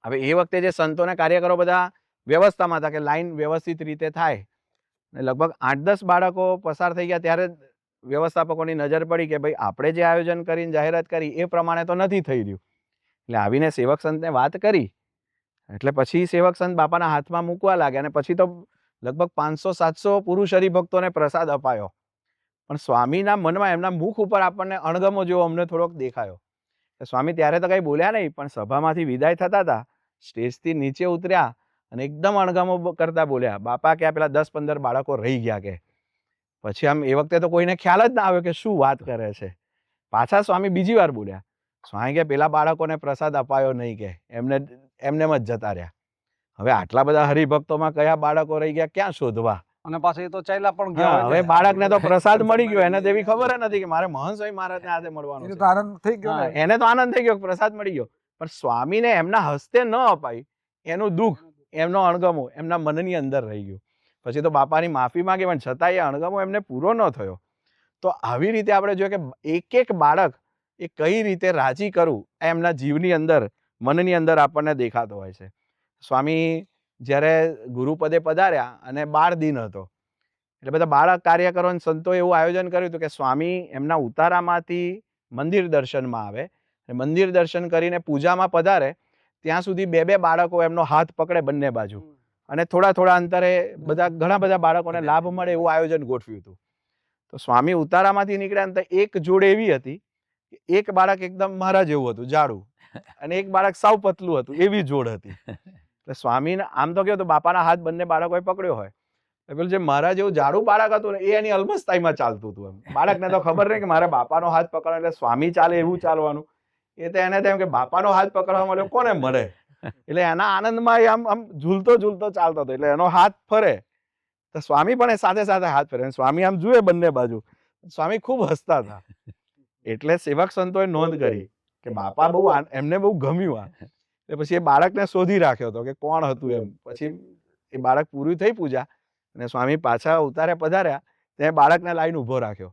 હવે એ વખતે જે સંતોને કાર્યકરો બધા વ્યવસ્થામાં હતા કે લાઈન વ્યવસ્થિત રીતે થાય, અને લગભગ 8-10 બાળકો પસાર થઈ ગયા ત્યારે વ્યવસ્થાપકોની નજર પડી કે ભાઈ આપણે જે આયોજન કરીને જાહેરાત કરી એ પ્રમાણે તો નથી થઈ રહ્યું. એટલે આવીને સેવક સંતને વાત કરી એટલે પછી સેવક સંત બાપાના હાથમાં મૂકવા લાગ્યા અને પછી તો લગભગ 500-700 પુરુષ હરિભક્તોને પ્રસાદ અપાયો. પણ સ્વામીના મનમાં, એમના મુખ ઉપર આપણને અણગમો જેવો અમને થોડોક દેખાયો. સ્વામી ત્યારે તો કંઈ બોલ્યા નહીં, પણ સભામાંથી વિદાય થતા હતા, સ્ટેજથી નીચે ઉતર્યા અને એકદમ અણગમો કરતા બોલ્યા, બાપા કે આ પેલા 10-15 બાળકો રહી ગયા કે. પછી આમ એ વખતે તો કોઈને ખ્યાલ જ ના આવ્યો કે શું વાત કરે છે. પાછા સ્વામી બીજી વાર બોલ્યા, સ્વામી કે પેલા બાળકોને પ્રસાદ અપાયો નહીં કે એમને જ જતા રહ્યા. હવે આટલા બધા હરિભક્તોમાં કયા બાળકો રહી ગયા ક્યાં શોધવા? અને પાછા એ તો ચાલ્યા પણ ગયા. હવે બાળકને તો પ્રસાદ મળી ગયો, એને તેવી ખબર જ નથી કે મારે મહંત સ્વામી મહારાજને હાથે મળવાનું એને છે. તો આનંદ થઈ ગયો ને. એને તો આનંદ થઈ ગયો, પ્રસાદ મળી ગયો, પણ સ્વામીને એમના હસ્તે ન અપાય એનું દુઃખ, એમનો અણગમો એમના મનની અંદર રહી ગયું. પછી તો બાપાની માફી માંગી પણ છતાં એ અણગમો એમને પૂરો ન થયો. તો આવી રીતે આપણે જોઈએ કે એક એક બાળક એ કઈ રીતે રાજી કરવું એમના જીવની અંદર, મનની અંદર આપણને દેખાતો હોય છે. સ્વામી જ્યારે ગુરુપદે પધાર્યા અને 12 દિન હતો એટલે બધા બાળક કાર્યકરો અને સંતોએ એવું આયોજન કર્યું હતું કે સ્વામી એમના ઉતારામાંથી મંદિર દર્શનમાં આવે, મંદિર દર્શન કરીને પૂજામાં પધારે ત્યાં સુધી બે બે બાળકો એમનો હાથ પકડે બંને બાજુ, અને થોડા થોડા અંતરે ઘણા બધા બાળકોને લાભ મળે એવું આયોજન ગોઠવ્યું હતું. તો સ્વામી ઉતારામાંથી નીકળ્યા ને તો એક જોડ એવી હતી કે એક બાળક એકદમ મારા જેવું હતું, જાડું, અને એક બાળક સાવ પતલું હતું, એવી જોડ હતી. એટલે સ્વામીને આમ તો કેવું, તો બાપાના હાથ બંને બાળકોએ પકડ્યો હોય, પેલું જે મારા જેવું જાડું બાળક હતું ને, એ એની અલમસ્તાઈમાં ચાલતું હતું. એમ બાળકને તો ખબર નહીં કે મારે બાપાનો હાથ પકડવાનો એટલે સ્વામી ચાલે એવું ચાલવાનું. એ તો એને તેમ કે બાપાનો હાથ પકડવા મળ્યો કોને મળે, એટલે એના આનંદમાં આમ આમ ઝૂલતો ઝૂલતો ચાલતો હતો. એટલે એનો હાથ ફરે તો સ્વામી પણ એ સાથે સાથે હાથ ફરે, સ્વામી આમ જુએ બંને બાજુ, સ્વામી ખૂબ હસતા હતા. એટલે સેવક સંતોએ નોંધ કરી કે બાપા બહુ એમને બહુ ગમ્યું આ. એટલે પછી એ બાળકને શોધી રાખ્યો હતો કે કોણ હતું એમ. પછી એ બાળક પૂરી થઈ પૂજા અને સ્વામી પાછા ઉતારે પધાર્યા, ત્યાં બાળકને લાઈને ઊભો રાખ્યો.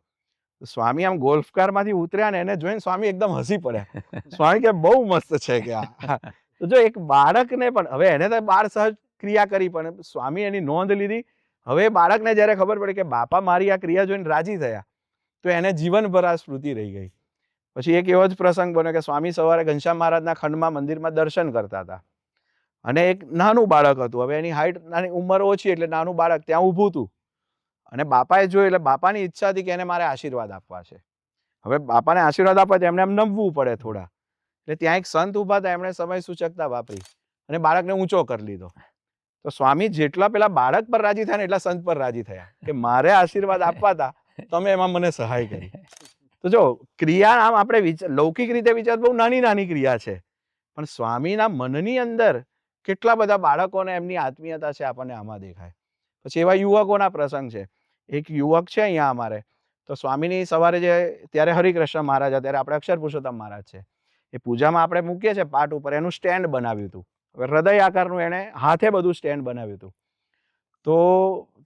સ્વામી આમ ગોલ્ફ કારમાંથી ઉતર્યા ને એને જોઈને સ્વામી એકદમ હસી પડ્યા. સ્વામી કે બહુ મસ્ત છે કે આ. તો જો એક બાળકને પણ, હવે એને તો બાળ સહજ ક્રિયા કરી, પણ સ્વામી એની નોંધ લીધી. હવે બાળકને જ્યારે ખબર પડી કે બાપા મારી આ ક્રિયા જોઈને રાજી થયા, તો એને જીવનભર આ સ્મૃતિ રહી ગઈ. પછી એક એવો જ પ્રસંગ બન્યો કે સ્વામી સવારે ઘનશ્યામ મહારાજના ખંડમાં મંદિરમાં દર્શન કરતા હતા, અને એક નાનું બાળક હતું. હવે એની હાઈટ નાની, ઉંમર ઓછી, એટલે નાનું બાળક ત્યાં ઊભું હતું. અને બાપાએ જોયું, એટલે બાપાની ઈચ્છા હતી કે એને મારે આશીર્વાદ આપવા છે. હવે બાપાને આશીર્વાદ આપવા છે, એમને એમ નમવું પડે થોડા. એટલે ત્યાં એક સંત ઊભા હતા, એમણે સમય સૂચકતા વાપરી અને બાળકને ઊંચો કરી લીધો. તો સ્વામી જેટલા પેલા બાળક પર રાજી થયા ને, એટલા સંત પર રાજી થયા કે મારે આશીર્વાદ આપવા હતા, તમે એમાં મને સહાય કરી. તો જો ક્રિયા આમ આપણે લૌકિક રીતે વિચાર બહુ નાની નાની ક્રિયા છે, પણ સ્વામીના મનની અંદર કેટલા બધા બાળકોને એમની આત્મીયતા છે આપણને આમાં દેખાય. પછી એવા યુવકોના પ્રસંગ છે. એક યુવક છે અહીંયા અમારે, તો સ્વામીની સવારે જે ત્યારે હરિકૃષ્ણ મહારાજ હતા, ત્યારે આપણે અક્ષર પુરુષોત્તમ મહારાજ છે, એ પૂજામાં આપણે મૂકીએ છીએ પાટ ઉપર, એનું સ્ટેન્ડ બનાવ્યું હતું. હવે હૃદય આકારનું એણે હાથે બધું સ્ટેન્ડ બનાવ્યું હતું. તો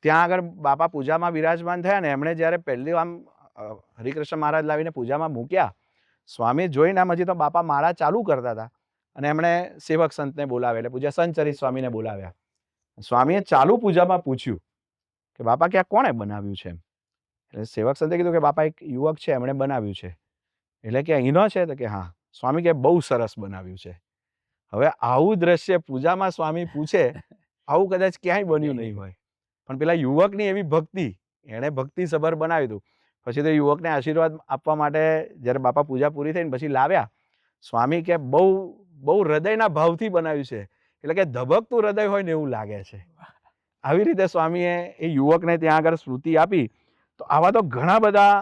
ત્યાં આગળ બાપા પૂજામાં બિરાજમાન થયા ને, એમણે જ્યારે પહેલી આમ હરિકૃષ્ણ મહારાજ લાવીને પૂજામાં મૂક્યા, સ્વામી જોઈને આમ હજી તો બાપા માળા ચાલુ કરતા હતા, અને એમણે સેવક સંતને બોલાવ્યા, એટલે પૂજા સંચરિત સ્વામીને બોલાવ્યા. સ્વામીએ ચાલુ પૂજામાં પૂછ્યું કે બાપા કે આ કોણે બનાવ્યું છે? એટલે સેવક સંતે કીધું કે બાપા એક યુવક છે, એમણે બનાવ્યું છે. એટલે કે અહીંનો છે? તો કે હા. સ્વામી કે બહુ સરસ બનાવ્યું છે. હવે આવું દ્રશ્ય પૂજામાં સ્વામી પૂછે, આવું કદાચ ક્યાંય બન્યું નહીં હોય. પણ પેલા યુવકની એવી ભક્તિ, એણે ભક્તિ સભર બનાવ્યું હતું. પછી તો યુવકને આશીર્વાદ આપવા માટે જ્યારે બાપા પૂજા પૂરી થઈને પછી લાવ્યા, સ્વામી કે બહુ બહુ હૃદયના ભાવથી બનાવ્યું છે, એટલે કે ધબકતું હૃદય હોય ને એવું લાગે છે. આવી રીતે સ્વામીએ એ યુવકને ત્યાં આગળ સ્મૃતિ આપી. તો આવા તો ઘણા બધા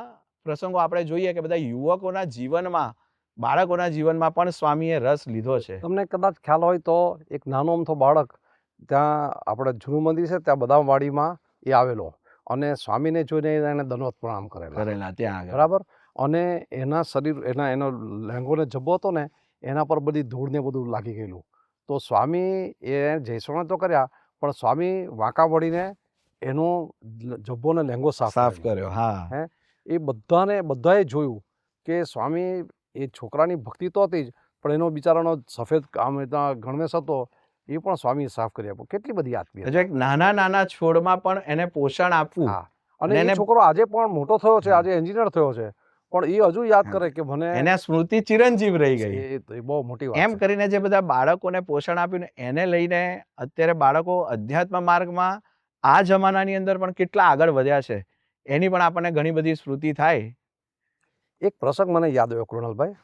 પ્રસંગો આપણે જોઈએ કે બધા યુવકોના જીવનમાં, બાળકોના જીવનમાં પણ સ્વામીએ રસ લીધો છે. તમને કદાચ ખ્યાલ હોય તો એક નાનો અમથો બાળક ત્યાં આપણે જૂનું મંદિર છે ત્યાં બદામવાડીમાં એ આવેલો, અને સ્વામીને જોઈને એને દંડવત પ્રણામ કરેલા ત્યાં આગળ, બરાબર. અને એના શરીર, એનો લહેંગો ને જબ્બો હતો ને, એના પર બધી ધૂળ ને બધું લાગી ગયેલું. તો સ્વામી એ જયસવણ તો કર્યા, પણ સ્વામી વાંકા વળીને એનો જબ્બો ને લહેંગો સાફ કર્યો. હા, એ બધાએ જોયું કે સ્વામી એ છોકરાની ભક્તિ તો હતી જ, પણ એનો બિચારાનો સફેદ આમ ગણવેશ હતો, એ પણ સ્વામીએ સાફ કરી આપ્યો. કેટલી બધી આત્મીયતા. એક નાના નાના છોડમાં પણ એને પોષણ આપવું. અને એ છોકરો આજે પણ મોટો થયો છે, આજે એન્જિનિયર થયો છે, પણ એ હજુ યાદ કરે કે મને એને સ્મૃતિ ચિરંજીવ રહી ગઈ. એ બહુ મોટી વાત. એમ કરીને જે બધા બાળકોને પોષણ આપ્યું ને, એને લઈને અત્યારે બાળકો અધ્યાત્મ માર્ગમાં આ જમાનાની અંદર પણ કેટલા આગળ વધ્યા છે, એની પણ આપણને ઘણી બધી સ્મૃતિ થાય. એક પ્રસંગ મને યાદ આવ્યો કૃણાલભાઈ,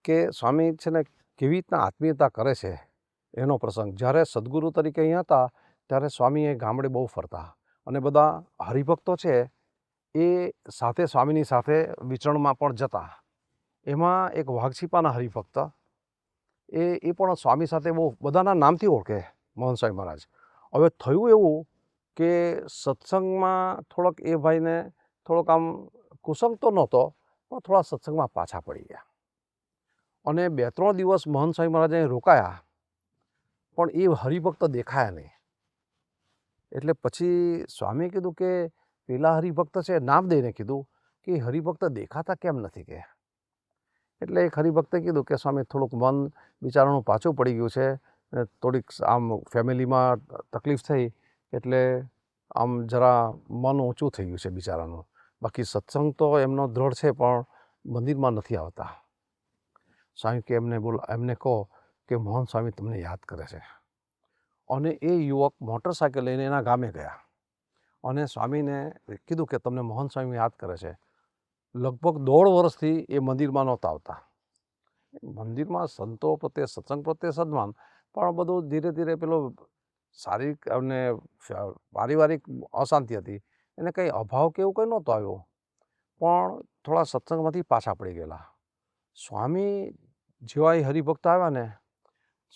કે સ્વામી છે ને કેવી રીતના આત્મીયતા કરે છે એનો પ્રસંગ. જ્યારે સદગુરુ તરીકે અહીંયા હતા ત્યારે સ્વામી એ ગામડે બહુ ફરતા, અને બધા હરિભક્તો છે એ સાથે સ્વામીની સાથે વિચરણમાં પણ જતા. એમાં એક વાઘછીપાના હરિભક્ત, એ પણ સ્વામી સાથે બહુ બધાના નામથી ઓળખે મોહન સ્વામી મહારાજ. હવે થયું એવું કે સત્સંગમાં થોડોક એ ભાઈને થોડોક આમ કુસંગ તો નહોતો, પણ થોડા સત્સંગમાં પાછા પડી ગયા, અને 2-3 દિવસ મોહન સ્વામી મહારાજ રોકાયા, પણ એ હરિભક્ત દેખાયા નહીં. એટલે પછી સ્વામીએ કીધું કે પેલા હરિભક્ત છે, નામ દઈને કીધું કે હરિભક્ત દેખાતા કેમ નથી કે. એટલે એક હરિભક્તે કીધું કે સ્વામી થોડુંક મન બિચારાનું પાછું પડી ગયું છે, થોડીક આમ ફેમિલીમાં તકલીફ થઈ, એટલે આમ જરા મન ઊંચું થઈ ગયું છે બિચારાનું. બાકી સત્સંગ તો એમનો દ્રઢ છે, પણ મંદિરમાં નથી આવતા. સ્વામી કે એમને કહો કે મોહન સ્વામી તમને યાદ કરે છે. અને એ યુવક મોટરસાઇકલ લઈને એના ગામે ગયા અને સ્વામીને કીધું કે તમને મોહન સ્વામી યાદ કરે છે. લગભગ 1.5 વર્ષથી એ મંદિરમાં નહોતા આવતા. મંદિરમાં સંતો પ્રત્યે સત્સંગ પ્રત્યે સન્માન, પણ બધું ધીરે ધીરે પેલો શારીરિક અને પારિવારિક અશાંતિ હતી, એને કંઈ અભાવ કે એવું કંઈ નહોતો આવ્યો, પણ થોડા સત્સંગમાંથી પાછા પડી ગયેલા. સ્વામી જેવા એ હરિભક્ત આવ્યા ને,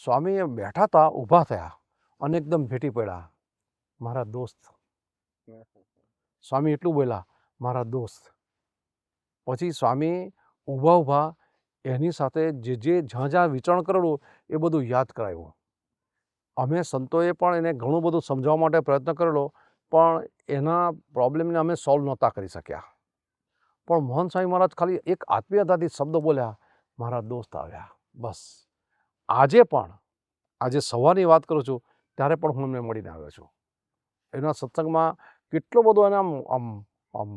સ્વામી બેઠા હતા, ઊભા થયા અને એકદમ ભેટી પડ્યા, મારા દોસ્ત. સ્વામી એટલું બોલ્યા, મારા દોસ્ત. પછી સ્વામી ઊભા એની સાથે જે જ્યાં વિચરણ કરેલું એ બધું યાદ કરાવ્યું. અમે સંતોએ પણ એને ઘણું બધું સમજાવવા માટે પ્રયત્ન કરેલો, પણ એના પ્રોબ્લેમને અમે સોલ્વ નહોતા કરી શક્યા. પણ મોહન સ્વામી મહારાજ ખાલી એક આત્મીયતાથી શબ્દ બોલ્યા, મારા દોસ્ત આવ્યા, બસ. આજે સવારની વાત કરું છું ત્યારે પણ હું એમને મળીને આવ્યો છું. એના સત્સંગમાં કેટલો બધો એના આમ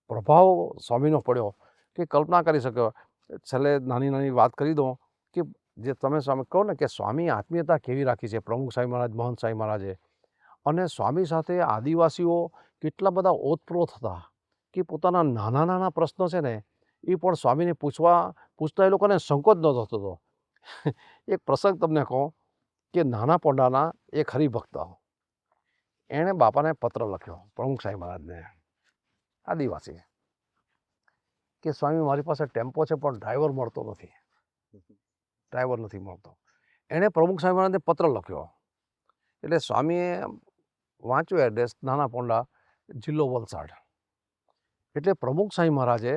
પ્રભાવ સ્વામીનો પડ્યો કે કલ્પના કરી શક્યો. છેલ્લે નાની વાત કરી દઉં કે જે તમે સ્વામી કહો ને કે સ્વામી આત્મીયતા કેવી રાખી છે પ્રમુખ સ્વામી મહારાજ, મહંત સ્વામી મહારાજે. અને સ્વામી સાથે આદિવાસીઓ કેટલા બધા ઓતપ્રોત હતા કે પોતાના નાના પ્રશ્નો છે ને એ પણ સ્વામીને પૂછતા એ લોકોને સંકોચ નહોતો થતો. એક પ્રસંગ તમને કહું કે નાના પોંડાના એક હરિભક્ત, એણે બાપાને પત્ર લખ્યો પ્રમુખ સ્વામી મહારાજને, આદિવાસી, કે સ્વામી મારી પાસે ટેમ્પો છે પણ ડ્રાઈવર નથી મળતો. એણે પ્રમુખ સ્વામી મહારાજને પત્ર લખ્યો. એટલે સ્વામીએ વાંચ્યું એડ્રેસ, નાના પોંડા, જિલ્લો વલસાડ. એટલે પ્રમુખ સ્વામી મહારાજે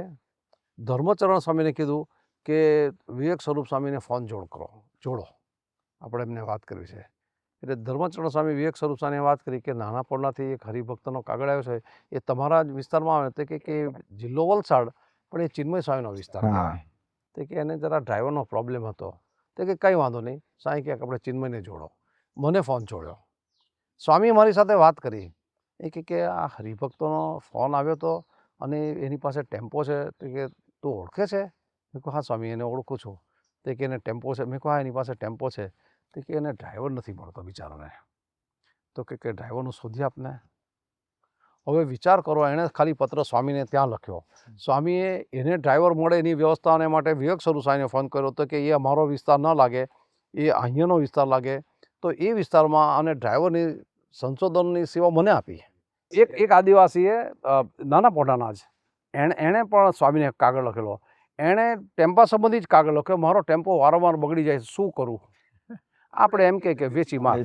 ધર્મચરણ સ્વામીને કીધું કે વિવેક સ્વરૂપ સ્વામીને ફોન જોડો, આપણે એમને વાત કરવી છે. એટલે ધર્મચરણ સ્વામી વિવેક સ્વરૂપ સ્વામીને વાત કરી કે નાના પોંડાથી એક હરિભક્તનો કાગળ આવ્યો છે, એ તમારા જ વિસ્તારમાં આવે. તો કે જિલ્લો વલસાડ, પણ એ ચિન્મય સ્વામીનો વિસ્તાર કહેવાય. તો કે એને જરા ડ્રાઈવરનો પ્રોબ્લેમ હતો. તો કે કંઈ વાંધો નહીં, સ્વામી કે આપણે ચિન્મયને જોડો. મને ફોન જોડ્યો. સ્વામીએ મારી સાથે વાત કરી. એ કે આ હરિભક્તોનો ફોન આવ્યો હતો અને એની પાસે ટેમ્પો છે. તો કે તું ઓળખે છે? મેં કહું હા સ્વામી, એને ઓળખું છું. તો કે એને ટેમ્પો છે? મેં કહું હા એની પાસે ટેમ્પો છે. તો કે એને ડ્રાઈવર નથી મળતો બિચારાને. તો કે ડ્રાઈવરનું શોધી આપને. હવે વિચાર કરો, એણે ખાલી પત્ર સ્વામીને ત્યાં લખ્યો. સ્વામીએ એને ડ્રાઈવર મળે એની વ્યવસ્થાને માટે વિવેક સ્વરૂપ સ્વામીને ફોન કર્યો. તો કે એ અમારો વિસ્તાર ન લાગે, એ અહીંયાનો વિસ્તાર લાગે. તો એ વિસ્તારમાં અને ડ્રાઈવરની સંશોધનની સેવા મને આપી. એક આદિવાસીએ નાના પોંડાના જ એણે પણ સ્વામીને કાગળ લખેલો. એણે ટેમ્પા સંબંધી જ કાગળ લખ્યો, મારો ટેમ્પો વારંવાર બગડી જાય, શું કરું? આપણે એમ કે વેચી માર,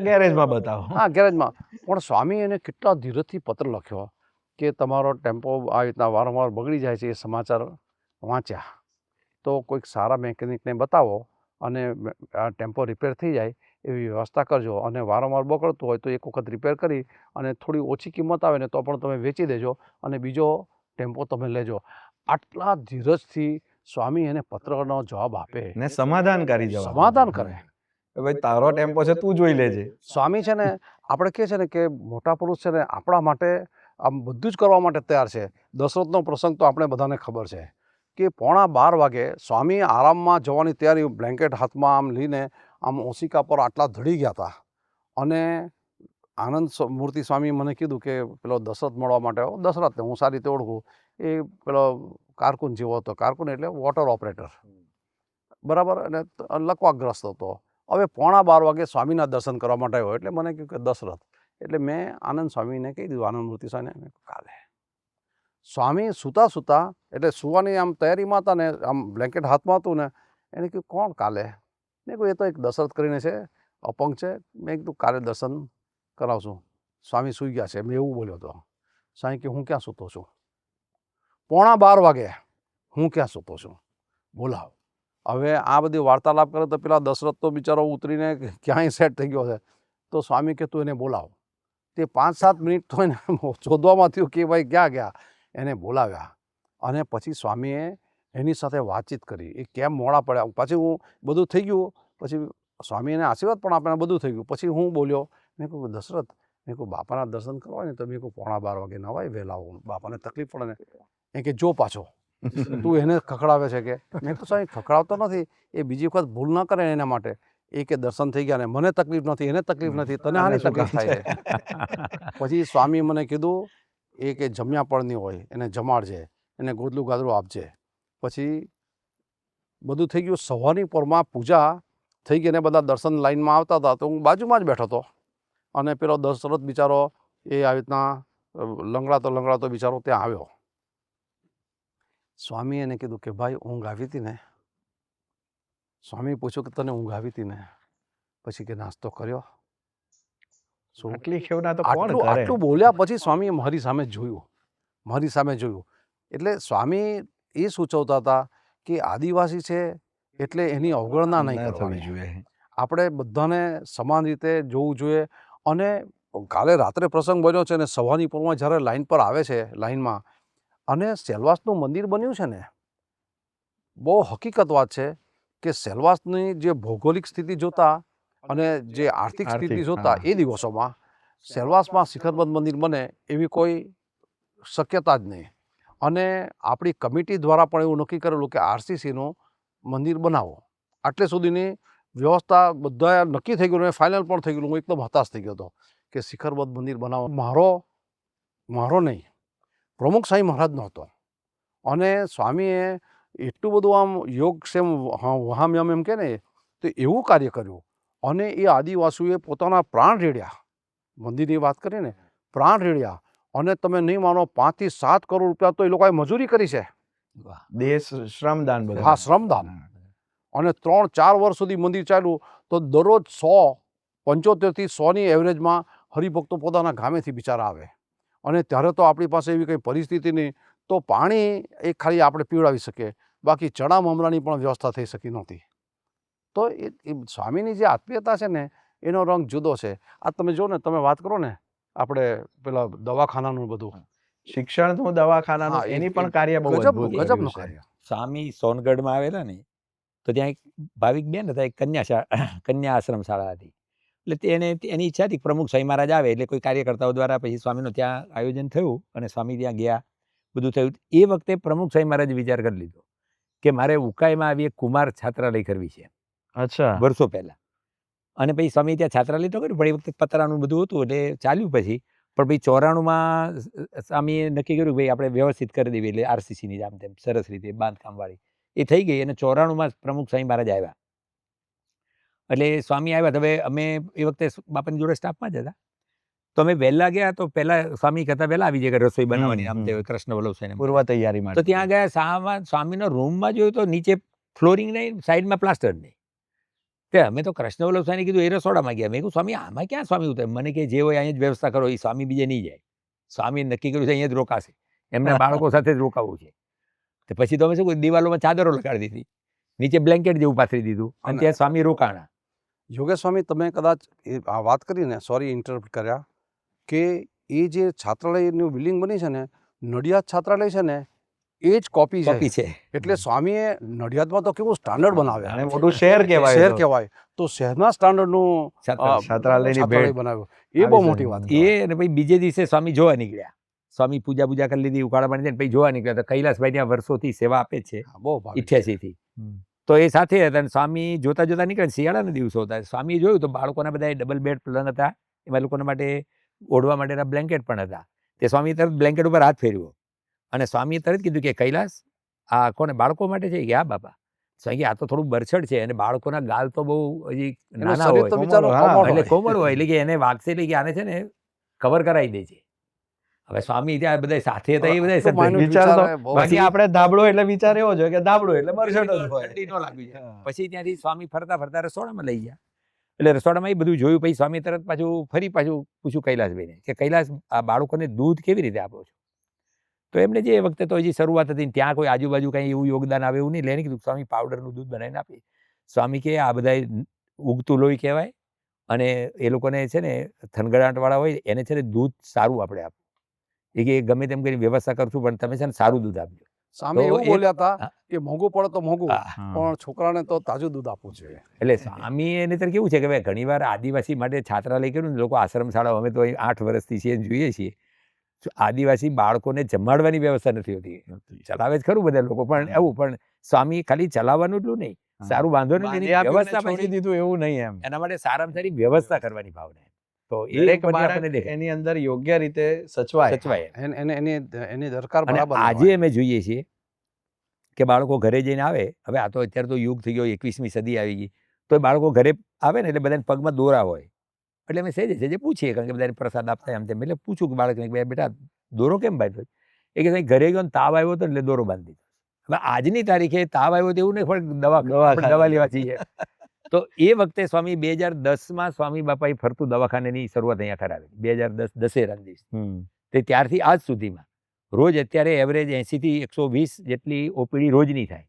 ગેરેજમાં બતાવો. હા ગેરેજમાં. પણ સ્વામી એને કેટલા ધીરજથી પત્ર લખ્યો કે તમારો ટેમ્પો આ રીતના વારંવાર બગડી જાય છે, એ સમાચાર વાંચ્યા તો કોઈક સારા મેકેનિકને બતાવો અને આ ટેમ્પો રિપેર થઈ જાય એવી વ્યવસ્થા કરજો. અને વારંવાર બગડતું હોય તો એક વખત રિપેર કરી અને થોડી ઓછી કિંમત આવે ને તો પણ તમે વેચી દેજો અને બીજો ટેમ્પો તમે લેજો. આટલા ધીરજથી સ્વામી એને પત્રનો જવાબ આપે ને સમાધાનકારી જવાબ. સમાધાન કરે. ભાઈ તારો ટેમ્પો છે, તું જોઈ લેજે. સ્વામી છે ને, આપણે કહે છે ને કે મોટા પુરુષ છે ને આપણા માટે આમ બધું જ કરવા માટે તૈયાર છે. દશરથનો પ્રસંગ તો આપણે બધાને ખબર છે કે 11:15 વાગે સ્વામી આરામમાં જવાની તૈયારી, બ્લેન્કેટ હાથમાં આમ લઈને આમ ઓશિકા પર આટલા ધડી ગયા હતા. અને આનંદ મૂર્તિ સ્વામી મને કીધું કે પેલો દશરથ મળવા માટે, દશરથને હું સારી રીતે ઓળખું, એ પેલો કારકુન જેવો હતો. કારકુન એટલે વોટર ઓપરેટર, બરાબર, અને લકવાગ્રસ્ત હતો. હવે 11:15 વાગે સ્વામીના દર્શન કરવા માટે આવ્યો. એટલે મને કહ્યું કે દશરથ. એટલે મેં આનંદ સ્વામીને કહી દીધું, આનંદ મૂર્તિ સ્વામીને, કાલે. સ્વામી સૂતા એટલે સુવાની આમ તૈયારીમાં હતા ને, આમ બ્લેન્કેટ હાથમાં હતું ને, એને કહ્યું કોણ કાલે? મેં કહ્યું એ તો એક દશરથ કરીને છે, અપંગ છે. મેં કીધું કાલે દર્શન કરાવશું. સ્વામી સૂઈ ગયા છે, મેં એવું બોલ્યો હતો. સ્વામી કે હું ક્યાં સૂતો છું? 11:15 વાગે હું ક્યાં સૂતો છું? બોલાવ. હવે આ બધી વાર્તાલાપ કરે તો પેલા દશરથ તો બિચારો ઉતરીને ક્યાંય સેટ થઈ ગયો છે. તો સ્વામી કે તું એને બોલાવ. તે 5-7 મિનિટ તો એને શોધવામાં થયું કે ભાઈ ક્યાં ગયા. એને બોલાવ્યા અને પછી સ્વામીએ એની સાથે વાતચીત કરી, એ કેમ મોડા પડ્યા. પછી હું બધું થઈ ગયું, પછી સ્વામી એને આશીર્વાદ પણ આપીને બધું થઈ ગયું. પછી હું બોલ્યો, મેં કહ્યું દશરથ, મેં કહ્યું બાપાના દર્શન કરવા ને તો મેં કહ્યું 11:15 વાગે નવાય વહેલા, હું બાપાને તકલીફ પડે ને. એ કે જો પાછો તું એને ખખડાવે છે કે? મેં કીધું સ્વામી ખખડાવતો નથી, એ બીજી વખત ભૂલ ન કરે એના માટે. એ કે દર્શન થઈ ગયા ને મને તકલીફ નથી, એને તકલીફ નથી, તને આની તકલીફ થાય છે. પછી સ્વામી મને કીધું એ કે જમ્યા પડની હોય એને જમાડજે, એને ગોદલું ગાદલું આપજે. પછી બધું થઈ ગયું. સવારની પરમાં પૂજા થઈ ગઈ ને બધા દર્શન લાઈનમાં આવતા હતા તો હું બાજુમાં જ બેઠો હતો. અને પેલો દશરથ બિચારો એ આવી રીતના લંગડાતો બિચારો ત્યાં આવ્યો. સ્વામી એને કીધું કે ભાઈ ઊંઘ આવી હતી ને? સ્વામી પૂછ્યું કે તને ઊંઘ આવી હતી ને? પછી કે નાસ્તો કર્યો? શું આટલી ખેવના તો કોણ કરે? આટલું બોલ્યા પછી સ્વામીએ મારી સામે જોયું. એટલે સ્વામી એ સૂચવતા હતા કે આદિવાસી છે એટલે એની અવગણના નહીં કરવી જોઈએ. આપણે બધાને સમાન રીતે જોવું જોઈએ. અને કાલે રાત્રે પ્રસંગ બન્યો છે ને સવારની પરમાં જ્યારે લાઈન પર આવે છે લાઈનમાં, અને સેલવાસનું મંદિર બન્યું છે ને, બહુ હકીકત વાત છે કે સેલવાસની જે ભૌગોલિક સ્થિતિ જોતા અને જે આર્થિક સ્થિતિ જોતા એ દિવસોમાં સેલવાસમાં શિખરબદ્ધ મંદિર બને એવી કોઈ શક્યતા જ નહીં. અને આપણી કમિટી દ્વારા પણ એવું નક્કી કરેલું કે આરસીસીનું મંદિર બનાવો. આટલે સુધીની વ્યવસ્થા બધા નક્કી થઈ ગયું, ફાઇનલ પણ થઈ ગયું. હું એકદમ હતાશ થઈ ગયો હતો કે શિખરબદ્ધ મંદિર બનાવો. મારો નહીં, પ્રમુખ સાંઈ મહારાજનો હતો. અને સ્વામીએ એટલું બધું આમ યોગક્ષેમ વહામ્યમ એમ કે ને, તો એવું કાર્ય કર્યું. અને એ આદિવાસીઓએ પોતાના પ્રાણ રેડ્યા. મંદિરની વાત કરીએ ને, પ્રાણ રેડ્યા. અને તમે નહીં માનો 5 થી 7 કરોડ રૂપિયા તો એ લોકોએ મજૂરી કરી છે. દેશ શ્રમદાન બધું. હા, શ્રમદાન. અને 3-4 વર્ષ સુધી મંદિર ચાલ્યું તો દરરોજ 75 થી 100ની એવરેજમાં હરિભક્તો પોતાના ગામેથી બિચારા આવે. અને ત્યારે તો આપણી પાસે એવી કંઈ પરિસ્થિતિ નહીં, તો પાણી એ ખાલી આપણે પીવડાવી શકીએ, બાકી ચણા મમરાની પણ વ્યવસ્થા થઈ શકી નહોતી. તો એ સ્વામીની જે આત્મીયતા છે ને એનો રંગ જુદો છે. આ તમે જો ને, તમે વાત કરો ને આપણે પેલા દવાખાનાનું બધું, શિક્ષણનું, દવાખાનાનું, એની પણ કાર્ય બહુ અદ્ભુત ગજબનું કર્યું છે. કાર્ય. સ્વામી સોનગઢમાં આવેલા ને તો ત્યાં એક ભાવિક બેન હતા, એક કન્યા આશ્રમ શાળા હતી. એટલે એની ઈચ્છા હતી પ્રમુખ સ્વામી મહારાજ આવે એટલે કોઈ કાર્યકર્તાઓ દ્વારા પછી સ્વામીનું ત્યાં આયોજન થયું અને સ્વામી ત્યાં ગયા, બધું થયું. એ વખતે પ્રમુખ સ્વામી મહારાજે વિચાર કરી લીધો કે મારે ઉકાઈમાં આવી એક કુમાર છાત્રાલય કરવી છે. અચ્છા. વર્ષો પહેલા. અને પછી સ્વામી ત્યાં છાત્રાલય તો કર્યું, પણ એ વખતે પતરાનું બધું હતું એટલે ચાલ્યું. પછી પણ ભાઈ 94માં સ્વામીએ નક્કી કર્યું ભાઈ આપણે વ્યવસ્થિત કરી દેવી, એટલે આરસીસીની આમ તેમ સરસ રીતે બાંધકામવાળી એ થઈ ગઈ. અને 94માં પ્રમુખ સ્વામી મહારાજ આવ્યા. એટલે સ્વામી આવ્યા. હવે અમે એ વખતે બાપાની જોડે સ્ટાફમાં જ હતા, તો અમે વહેલા ગયા. તો પહેલા સ્વામી કહેતા વહેલા આવી જાય રસોઈ બનાવવાની, આમ તે કૃષ્ણ વલ્લભ સ્વામી પૂર્વ તૈયારી માટે. તો ત્યાં ગયા. સ્વામીના રૂમમાં જોયું તો નીચે ફ્લોરિંગ નહીં, સાઈડમાં પ્લાસ્ટર નહીં. તે અમે તો કૃષ્ણ વલ્લભ સ્વામીને કીધું, એ રસોડામાં ગયા. મેં કીધું સ્વામી આમાં ક્યાં સ્વામી ઉતરે? મને કે જે હોય અહીંયા જ વ્યવસ્થા કરો, એ સ્વામી બીજે નહીં જાય. સ્વામીએ નક્કી કર્યું છે અહીંયા જ રોકાશે, એમના બાળકો સાથે જ રોકાવું છે. તો પછી તો અમે શું, દિવાલોમાં ચાદરો લગાડી દીધી, નીચે બ્લેન્કેટ જેવું પાથરી દીધું, અને ત્યાં સ્વામી રોકાણા. યોગેશ સ્વામી, તમે કદાચ આ વાત કરીને, સોરી ઇન્ટરપ્ટ કર્યા, કે એ જે છાત્રાલયનું બિલ્ડિંગ બની છે ને, નડિયાદ છાત્રાલય છે ને એ જ કોપી છે. એટલે સ્વામીએ નડિયાદમાં તો કેવું સ્ટાન્ડર્ડ બનાવ્યા, અને મોટું શહેર કહેવાય. શહેર કહેવાય, તો શહેરના સ્ટાન્ડર્ડનું છાત્રાલયની છાત્રાલય ભેટ બનાવ્યું. એ બહુ મોટી વાત. એ અને પછી બીજે દિવસે સ્વામી જોવા નીકળ્યા. સ્વામી પૂજા કરી લીધી, ઉકાળા પાણી પછી જોવા નીકળ્યા. તો કૈલાસભાઈ ત્યાં વર્ષોથી સેવા આપે છે, બહુ 88 થી. તો એ સાથે હતા. અને સ્વામી જોતા નીકળે. શિયાળાના દિવસો હતા. સ્વામીએ જોયું તો બાળકોના બધા ડબલ બેડ પ્લાન હતા, એમાં લોકોના માટે ઓઢવા માટેના બ્લેન્કેટ પણ હતા. તે સ્વામી તરત બ્લેન્કેટ ઉપર હાથ ફેરવ્યો અને સ્વામીએ તરત કીધું કે કૈલાસ આ કોને બાળકો માટે છે? કે હા બાપા. સ્વામી આ તો થોડું બરછડ છે અને બાળકોના ગાલ તો બહુ હજી નાના હોય, એટલે કોમળ હોય, એટલે કે એને વાગશે, એટલે કે આને છે ને કવર કરાવી દે છે. હવે સ્વામી ત્યાં બધા સાથે હતા, એ બધા વિચાર તો બાકી આપણે ધાબળો એટલે વિચાર એવો છે કે ધાબળો એટલે બરછટ જ હોય, ઠંડી ન લાગવી જાય. પછી ત્યાંથી સ્વામી ફરતા રસોડામાં લઈ ગયા. એટલે રસોડામાં એ બધું જોયું. પછી સ્વામી તરત પાછું પૂછ્યું કૈલાસભાઈને કે કૈલાસ આ બાળકોને દૂધ કેવી રીતે આપો છો? તો એમને જે વખતે તો હજી શરૂઆત હતી, ત્યાં કોઈ આજુબાજુ કંઈ એવું યોગદાન આવે એવું નહીં. લઈને કીધું સ્વામી પાવડરનું દૂધ બનાવીને આપી. સ્વામી કે આ બધા ઉગતું લોહી કહેવાય, અને એ લોકોને છે ને થનગડાટવાળા હોય એને છે ને દૂધ સારું આપણે આપવું. એ કે ગમે તેમ કરી વ્યવસ્થા કરશું, પણ તમે છે ને સારું દૂધ આપજો. સ્વામી એવું બોલ્યા હતા કે મોંઘું પડે તો મોંઘું, પણ છોકરાને તો તાજું દૂધ આપવું જોઈએ. એટલે સ્વામી એને તો કેવું છે કે ભાઈ ઘણી વાર આદિવાસી માટે છાત્રાલય કર્યું ને લોકો આશ્રમ શાળા, અમે તો 8 વર્ષથી છીએ જોઈએ છીએ. આદિવાસી બાળકોને જમાડવાની વ્યવસ્થા નથી હોતી. ચલાવે જ ખરું બધા લોકો, પણ એવું પણ સ્વામી ખાલી ચલાવવાનું એટલું નહીં, સારું વાંધો નહીં, એની વ્યવસ્થા છોડી પછી દીધું એવું નહીં એમ. એના માટે સારામાં સારી વ્યવસ્થા કરવાની ભાવના. તો એ દરેક ઉપરથી બાળક આપણને દેખાય, એની અંદર યોગ્ય રીતે સચવાય. સચવાય. એની દરકાર અને બરાબર આજે અમે જોઈએ છીએ કે બાળકો ઘરે જઈને આવે, હવે આ તો અત્યારે તો યુગ થઈ ગયો, 21મી સદી આવી ગઈ, તો એ બાળકો ઘરે આવે ને એટલે બધાને પગમાં દોરા હોય, એટલે અમે સહેજે પૂછીએ, કારણ કે બધાને પ્રસાદ આપતા એમ તેમ, એટલે પૂછું કે બાળકને કે બેટા દોરો કેમ બાંધ્યો? એ કે સાહેબ ઘરે ગયો ને તાવ આવ્યો હતો એટલે દોરો બાંધી દીધો. હવે આજની તારીખે તાવ આવ્યો તો એવું નહીં, પણ દવા લેવા જઈએ. તો એ વખતે સ્વામી 2010માં સ્વામી બાપાએ ફરતું દવાખાનાની શરૂઆત અહીંયા કરાવી, 2010 દશેરાના દિવસે. તે ત્યારથી આજ સુધીમાં રોજ અત્યારે એવરેજ 80 થી 120 જેટલી ઓપીડી રોજની થાય.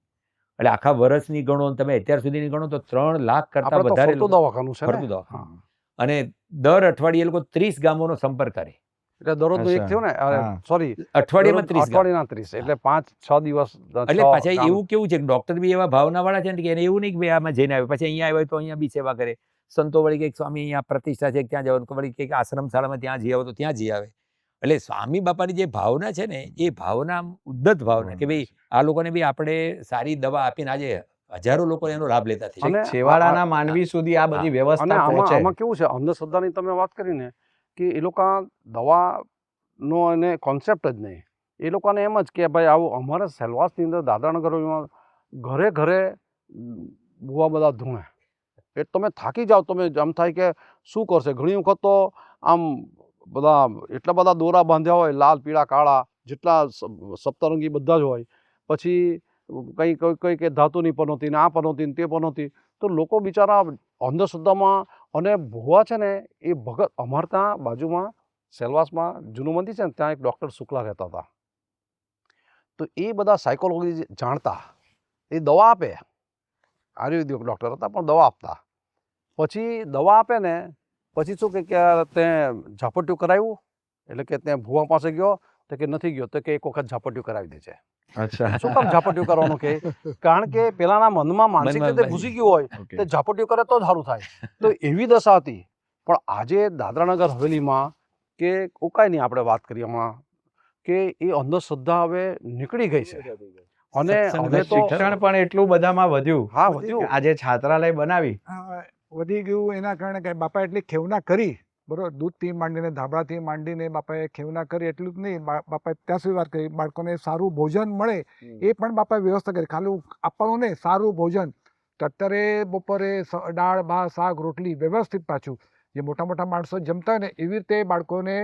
એટલે આખા વર્ષની ગણો તમે અત્યાર સુધીની ગણો તો 3 લાખ કરતા આપણે તો વધારે ફરતું દવાખાનું છે ફરતું ને. દવાખાનું. અને દર અઠવાડિયે એ લોકો 30 ગામોનો સંપર્ક કરે. એટલે દરરોજનું એક અચ્છા. થયું ને, હા. સોરી, અઠવાડિયામાં 30 ગામ. અઠવાડિયાના 30 એટલે 5-6 દિવસ એટલે પાછા એવું કેવું છે કે ડોક્ટર બી એવા ભાવનાવાળા છે ને કે એને એવું નહીં કે ભાઈ આમાં જઈને આવે પછી અહીંયા આવ્યો તો અહીંયા બી સેવા કરે. સંતો વળી કંઈક સ્વામી અહીંયા પ્રતિષ્ઠા છે ત્યાં જવાનું, વળી કંઈક આશ્રમ શાળામાં ત્યાં જઈ આવો તો ત્યાં જઈ આવે. એટલે સ્વામી બાપાની જે ભાવના છે ને એ ભાવના ઉદ્ધત ભાવના કે ભાઈ આ લોકોને બી આપણે સારી દવા આપીને આજે હજારો લોકો એનો લાભ લેતા થઈ. અને છેવાડાના માનવી સુધી આ બધી અને વ્યવસ્થા પહોંચે. આમાં કેવું છે, અંધશ્રદ્ધાની તમે વાત કરીને કે એ લોકો દવાનો એને કોન્સેપ્ટ જ નહીં. એ લોકોને એમ જ કે ભાઈ આવું અમારે સેલવાસની અંદર દાદરાનગરમાં ઘરે ઘરે બુવા બધા ધૂણે, એટલે તમે થાકી જાઓ, તમે આમ થાય કે શું કરશે. ઘણી વખત તો આમ બધા એટલા બધા દોરા બાંધ્યા હોય, લાલ પીળા કાળા જેટલા સપ્તરંગી બધા જ હોય, પછી કંઈ કે ધાતુની પનોતી ને આ પનોતી ને તે પનોતી, તો લોકો બિચારા અંધશ્રદ્ધામાં. અને ભુવા છે ને એ ભગત, અમારે ત્યાં બાજુમાં સેલવાસમાં જૂનું મંદિર છે ને ત્યાં એક ડૉક્ટર શુક્લા રહેતા હતા, તો એ બધા સાયકોલોજી જાણતા, એ દવા આપે, આયુર્વેદિક ડૉક્ટર હતા પણ દવા આપતા. પછી દવા આપે ને પછી શું કે તે ઝાપટિયું કરાવ્યું, એટલે કે ત્યાં ભુવા પાસે ગયો તો કે નથી ગયો, તો કે એક વખત ઝાપટિયું કરાવી દેજે. અચ્છા. શું કામ ઝાપટિયું કરવાનું કે? કારણ કે પેલાના મનમાં માનસિક રીતે ઘૂસી ગયું હોય, Okay. તે ઝાપટિયું કરે તો જ સારું થાય. તો એવી દશા હતી. પણ આજે દાદરાનગર હવેલીમાં કે ઉકાઈ નહીં આપણે વાત કરીએ હમણાં કે એ અંધશ્રદ્ધા હવે નીકળી ગઈ છે. અને હવે તો શિક્ષણ પણ એટલું બધામાં વધ્યું. હા વધ્યું. આજે છાત્રાલય બનાવી. વધી ગયું એના કારણે કે બાપા એટલી ખેવના કરી, બરોબર, દૂધથી માંડીને ધાબળાથી માંડીને બાપાએ ખેવના કરી. એટલું જ નહીં, બાપાએ ત્યાં સુધી વાત કરી બાળકોને સારું ભોજન મળે એ પણ બાપાએ વ્યવસ્થા કરી. ખાલી આપવાનું નહીં, સારું ભોજન. તો અત્યારે બપોરે દાળ ભાત શાક રોટલી વ્યવસ્થિત, પાછું જે મોટા મોટા માણસો જમતા હોય ને એવી રીતે બાળકોને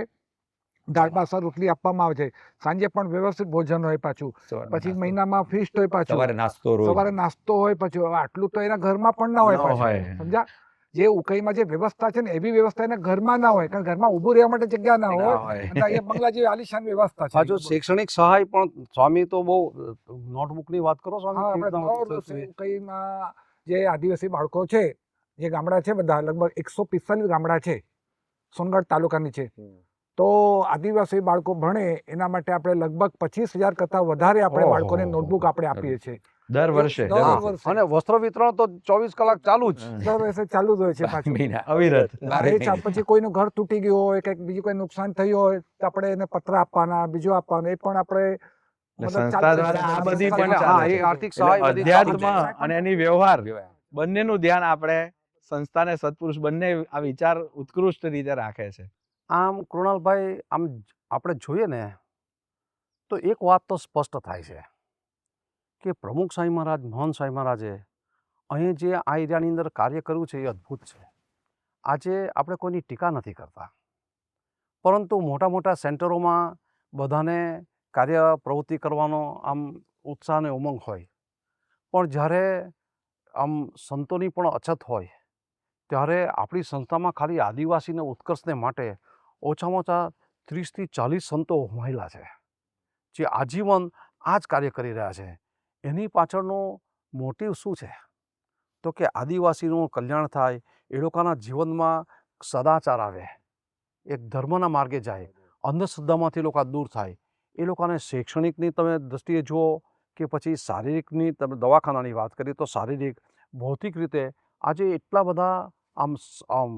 દાળ ભાત શાક રોટલી આપવામાં આવે છે. સાંજે પણ વ્યવસ્થિત ભોજન હોય પાછું. પછી મહિનામાં ફીસ્ટ હોય પાછું, સવારે નાસ્તો રોજ. સવારે નાસ્તો હોય. પછી હવે આટલું તો એના ઘરમાં પણ ના હોય ન પાછું. હોય. સમજ્યા? જે ઉકાઈમાં જે વ્યવસ્થા છે ને એવી વ્યવસ્થા એના ઘરમાં ના હોય, કારણ કે ઘરમાં ઊભું રહેવા માટે જગ્યા ના હોય. અને અહીંયા બંગલા જેવી આલીશાન વ્યવસ્થા છે. પાછું શૈક્ષણિક સહાય પણ સ્વામી તો બહુ નોટબુકની વાત કરો હા, સ્વામી. આપણે ઉકાઈમાં જે આદિવાસી બાળકો છે, જે ગામડા છે બધા, લગભગ 145 ગામડા છે, સોનગઢ તાલુકાની છે. તો આદિવાસી બાળકો ભણે એના માટે આપણે લગભગ 25,000 કરતા વધારે આપણે ઓહો. બાળકોને નોટબુક આપણે આપીએ છીએ દર વર્ષે. દર હા, વર્ષે. અને વસ્ત્ર વિતરણ તો 24 કલાક ચાલુ જ. દર વર્ષે ચાલુ જ હોય છે પાછું. મહિના. અવિરત. બારે એ મહિને. પછી કોઈનું ઘર તૂટી ગયું હોય, કંઈક બીજું કોઈ નુકસાન થયું હોય તો આપણે એને પત્ર આપવાના, બીજું આપવાનું, એ પણ આપણે એટલે મદદ સંસ્થા ચાલુ દ્વારા છે. આ બધી સંસ્થા પણ દ્વારા. હા, ચાલે એ છે. આર્થિક સહાય એટલે બધી ચાલુ છે. અધ્યાત્મ અને એની વ્યવહાર બંનેનું ધ્યાન આપણે સંસ્થાને સત્પુરુષ બંને આ વિચાર ઉત્કૃષ્ટ રીતે રાખે છે. આમ કૃણાલભાઈ, આમ આપણે જોઈએ ને તો એક વાત તો સ્પષ્ટ થાય છે કે પ્રમુખ સ્વામી મહારાજ, મહંત સ્વામી મહારાજે અહીં જે આ એરિયાની અંદર કાર્ય કર્યું છે એ અદ્ભુત છે. આજે આપણે કોઈની ટીકા નથી કરતા, પરંતુ મોટા મોટા સેન્ટરોમાં બધાને કાર્ય પ્રવૃત્તિ કરવાનો આમ ઉત્સાહ અને ઉમંગ હોય, પણ જ્યારે આમ સંતોની પણ અછત હોય ત્યારે આપણી સંસ્થામાં ખાલી આદિવાસીને ઉત્કર્ષને માટે ઓછામાં ઓછા 30 થી 40 સંતો મહિલા છે જે આજીવન આ જ કાર્ય કરી રહ્યા છે. એની પાછળનો મોટિવ શું છે? તો કે આદિવાસીનું કલ્યાણ થાય, એ લોકોના જીવનમાં સદાચાર આવે, એક ધર્મના માર્ગે જાય, અંધશ્રદ્ધામાંથી લોકો દૂર થાય, એ લોકોને શૈક્ષણિકની તમે દૃષ્ટિએ જુઓ કે પછી શારીરિકની તમે દવાખાનાની વાત કરીએ તો શારીરિક ભૌતિક રીતે આજે એટલા બધા આમ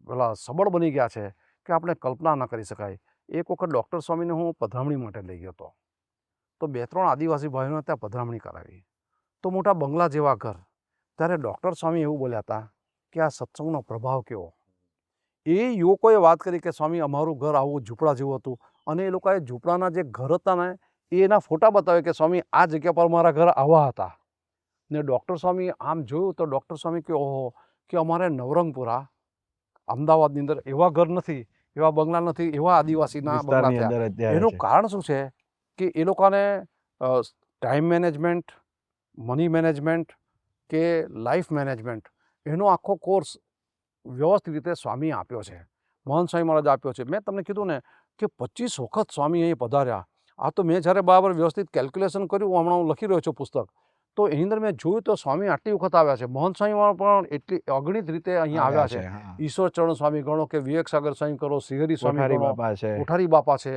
પેલા સબળ બની ગયા છે કે આપણે કલ્પના ન કરી શકાય. એક વખત ડૉક્ટર સ્વામીને હું પધરામણી માટે લઈ ગયો હતો. તો 2-3 આદિવાસી ભાઈઓને ત્યાં પધરામણી કરાવી. તો મોટા બંગલા જેવા ઘર. ત્યારે ડૉક્ટર સ્વામી એવું બોલ્યા હતા કે આ સત્સંગનો પ્રભાવ કેવો. એ યુવકોએ વાત કરી કે સ્વામી અમારું ઘર આવું ઝૂંપડા જેવું હતું, અને એ લોકોએ ઝૂંપડાના જે ઘર હતા ને એના ફોટા બતાવે કે સ્વામી આ જગ્યા પર મારા ઘર આવા હતા. ને ડૉક્ટર સ્વામી આમ જોયું તો ડૉક્ટર સ્વામી કે ઓહો, કે અમારે નવરંગપુરા અમદાવાદની અંદર એવા ઘર નથી, એવા બંગલા નથી, એવા આદિવાસીના બંગલા વિસ્તારની થયા. અંદર અત્યારે એનું છે. કારણ શું છે કે એ લોકોને ટાઈમ મેનેજમેન્ટ, મની મેનેજમેન્ટ કે લાઈફ મેનેજમેન્ટ એનો આખો કોર્સ વ્યવસ્થિત રીતે સ્વામીએ આપ્યો છે, મહંત સ્વામી મહારાજ આપ્યો છે. મેં તમને કીધું ને કે 25 વખત સ્વામી અહીં પધાર્યા. આ તો મેં જ્યારે બરાબર વ્યવસ્થિત કેલ્ક્યુલેશન કર્યું, હમણાં હું લખી રહ્યો છું પુસ્તક, તો એની અંદર મેં જોયું તો સ્વામી આટલી વખત આવ્યા છે. મહંત સ્વામી પણ એટલી અગણિત રીતે અહીંયા આવ્યા છે. હા. ઈશ્વરચરણ સ્વામી ગણો કે વિવેક સાગર સ્વામી કરો, શ્રીહરિ સ્વામી કોઠારી ગણો, બાપા છે. કોઠારી બાપા છે,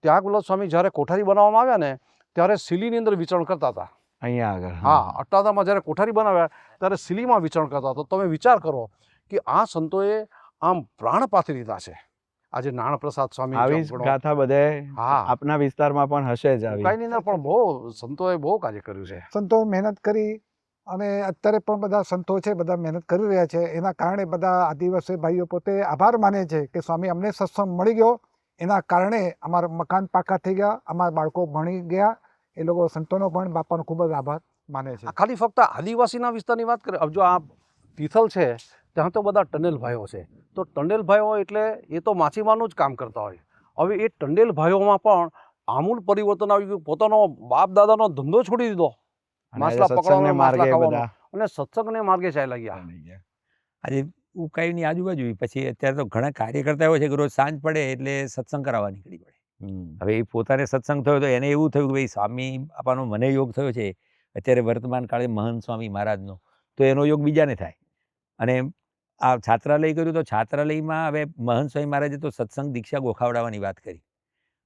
ત્યાગવલ્લભ સ્વામી જ્યારે કોઠારી બનાવવામાં આવ્યા ને ત્યારે સિલીની અંદર વિચરણ કરતા હતા. અહીંયા આગળ. હા, અટ્ટાદામાં જ્યારે કોઠારી બનાવ્યા ત્યારે સિલીમાં વિચરણ કરતા હતા. તમે વિચાર કરો કે આ સંતોએ આમ પ્રાણ પાથી દીધા છે. આજે નાણ પ્રસાદ સ્વામી આવી જ ગણો. ગાથા બધે હા, આપના વિસ્તારમાં પણ હશે જ આવી. કાંઈની અંદર પણ બહુ સંતોએ બહુ કાર્ય કર્યું છે. સંતોએ મહેનત કરી, અને અત્યારે પણ બધા સંતો છે બધા મહેનત કરી રહ્યા છે. એના કારણે બધા આદિવાસી ભાઈઓ પોતે આભાર માને છે કે સ્વામી અમને સત્સંગ મળી ગયો, એના કારણે અમારા મકાન પાકા થઈ ગયા, અમારા બાળકો ભણી ગયા. એ લોકો સંતોનો પણ બાપાનો ખૂબ જ આભાર માને છે. આ ખાલી ફક્ત આદિવાસીના વિસ્તારની વાત કરીએ. હવે જો આ તિથલ છે ત્યાં તો બધા ટંડેલ ભાઈઓ છે. તો ટંડેલ ભાઈઓ એટલે એ તો માછીમારનું જ કામ કરતા હોય. હવે એ ટંડેલ ભાઈઓમાં પણ આમૂલ પરિવર્તન આવી ગયું. પોતાનો બાપ દાદાનો ધંધો છોડી દીધો, અને માછલા સત્સંગને પકડવાનો, માર્ગે માછલા ખાવાનો, બધા અને સત્સંગને માર્ગે ચાલ્યા ગયા. આજે ઉકાઈની આજુબાજુ પછી અત્યારે તો ઘણા કાર્યકર્તા એવો છે કે રોજ સાંજ પડે એટલે સત્સંગ કરાવવા નીકળી પડે. હવે એ પોતાને સત્સંગ થયો તો એને એવું થયું કે ભાઈ સ્વામી બાપાનો મને યોગ થયો છે અત્યારે વર્તમાન કાળે મહંત સ્વામી મહારાજનો, તો એનો યોગ બીજાને થાય. અને આ છાત્રાલય કર્યું તો છાત્રાલયમાં હવે મહંત સ્વામી મહારાજે તો સત્સંગ દીક્ષા ગોખાવડાવવાની વાત કરી.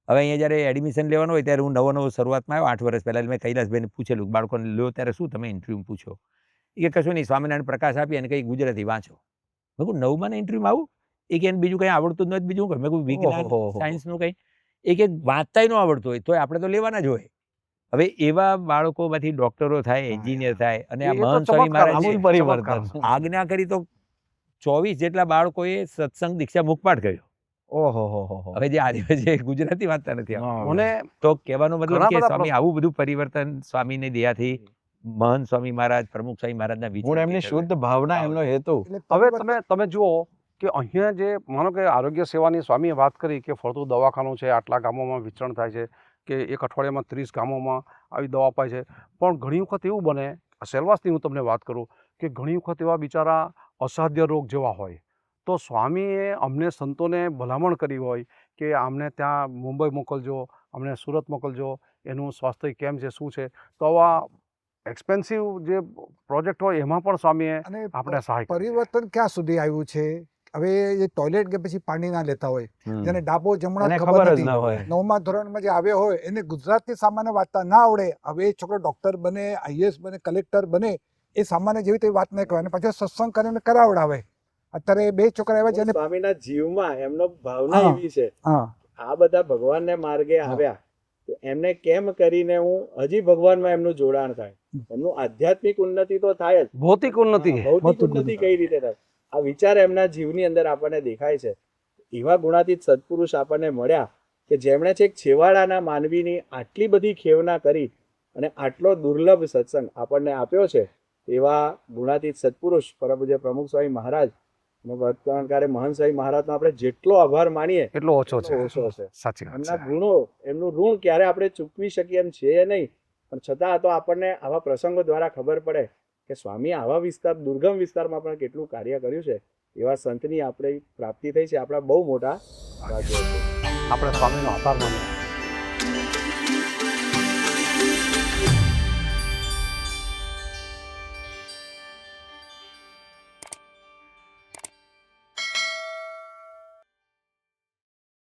હવે અહીંયા જ્યારે એડમિશન લેવાનું હોય ત્યારે હું નવો શરૂઆતમાં આવ્યો 8 વર્ષ પહેલાં, મેં કૈલાસભાઈને પૂછેલું બાળકોને લો ત્યારે શું તમે ઇન્ટરવ્યૂ પૂછો? એ કે કશું નહીં, સ્વામિનારાયણ પ્રકાશ આપી અને કંઈ ગુજરાતી વાંચો. મેં કહું 9માં ઇન્ટરવ્યુમાં આવું? એ કે એને બીજું કંઈ આવડતું જ નથી, બીજું કંઈ. મેં કહું વિજ્ઞાન સાયન્સનું કંઈ? એ કે વાંચતાય ન આવડતું હોય તોય આપણે તો લેવાના જ હોય. હવે એવા બાળકોમાંથી ડોક્ટરો થાય, એન્જિનિયર થાય, અને આ એ તો મહંત સ્વામી ચમત્કાર, મહારાજ આમૂલ પરિવર્તન. આજ્ઞા કરી તો 24 જેટલા બાળકોએ સત્સંગ દીક્ષા મુખપાઠ કર્યો. ઓહો. હવે જે આદિવાસી ગુજરાતી વાંચતા નથી આવડતું. મને તો કહેવાનો મતલબ ઘણા કે બધા સ્વામી આવું બધું પરિવર્તન સ્વામીની દયાથી મહંત સ્વામી મહારાજ, પ્રમુખ સ્વામી મહારાજના હું વિચારથી એમની થયું. શુદ્ધ ભાવના, એમનો હેતુ. એટલે હવે પરિવર્તન- તમે જુઓ કે અહીંયા જે માનો કે આરોગ્ય સેવાની સ્વામીએ વાત કરી કે ફરતું દવાખાનું છે, આટલા ગામોમાં વિતરણ થાય છે, કે એક અઠવાડિયામાં 30 ગામોમાં આવી દવા અપાય છે. પણ ઘણી વખત એવું બને, સેલવાસની હું તમને વાત કરું, કે ઘણી વખત એવા બિચારા અસાધ્ય રોગ જેવા હોય, તો સ્વામીએ અમને સંતોને ભલામણ કરી હોય કે અમને ત્યાં મુંબઈ મોકલજો, અમને સુરત મોકલજો, એનું સ્વાસ્થ્ય કેમ છે, શું છે. તો આવા એક્સપેન્સિવ જે પ્રોજેક્ટ હોય એમાં પણ સ્વામીએ અને આપણે સહાય કરી છે. પરિવર્તન ક્યાં સુધી આવ્યું છે? હવે એ ટોયલેટ કે પછી પાણી ના લેતા હોય, જેને ડાબો જમણો એને ખબર ખબર જ નથી, ન હોય. 9મા ધોરણમાં જે આવ્યો હોય એને ગુજરાતી સામાન્ય વાંચતા ના આવડે, હવે એ છોકરો ડોક્ટર બને, આઈએએસ બને, કલેક્ટર બને, એ સામાન્ય જેવી તે વાત નહીં કહેવાય. અને પછી સત્સંગ કરીને કરાવડાવે. અત્યારે 2 છોકરા એવા જેને સ્વામીના જીવમાં એમનો ભાવના હા. એવી છે, હા આ બધા ભગવાનને માર્ગે આવ્યા તો એમને કેમ કરીને હું હજી ભગવાનમાં એમનું જોડાણ થાય, એમનું આધ્યાત્મિક ઉન્નતિ તો થાય જ, ભૌતિક ઉન્નતિ. ભૌતિક ભૌતિક ઉન્નતિ ઉન્નતિ. કઈ રીતે થાય, આ વિચાર એમના જીવની અંદર આપણને દેખાય છે. એવા ગુણાતીત સત્પુરુષ આપણને મળ્યા કે જેમણે છેક છેવાડાના માનવીની આટલી બધી ખેવના કરી અને આટલો દુર્લભ સત્સંગ આપણને આપ્યો છે. એવા ગુણાતીત સત્પુરુષ પરમ પૂજ્ય પ્રમુખ સ્વામી મહારાજ અને વર્તમાન કાળે મહંત સ્વામી મહારાજનો આપણે જેટલો આભાર માનીએ એટલો ઓછો છે. એટલો ઓછો છે. સાચી વાત એમના છે. ગુણો, એમનું ઋણ ક્યારે આપણે ચૂકવી શકીએ એમ છે નહીં, પણ છતાં તો આપણને આવા પ્રસંગો દ્વારા ખબર પડે કે સ્વામી આવા વિસ્તાર, દુર્ગમ વિસ્તારમાં પણ કેટલું કાર્ય કર્યું છે. એવા સંતની આપણે પ્રાપ્તિ થઈ છે, આપણા બહુ મોટા ભાગ્ય છે. આપણે સ્વામીનો આભાર માનીએ.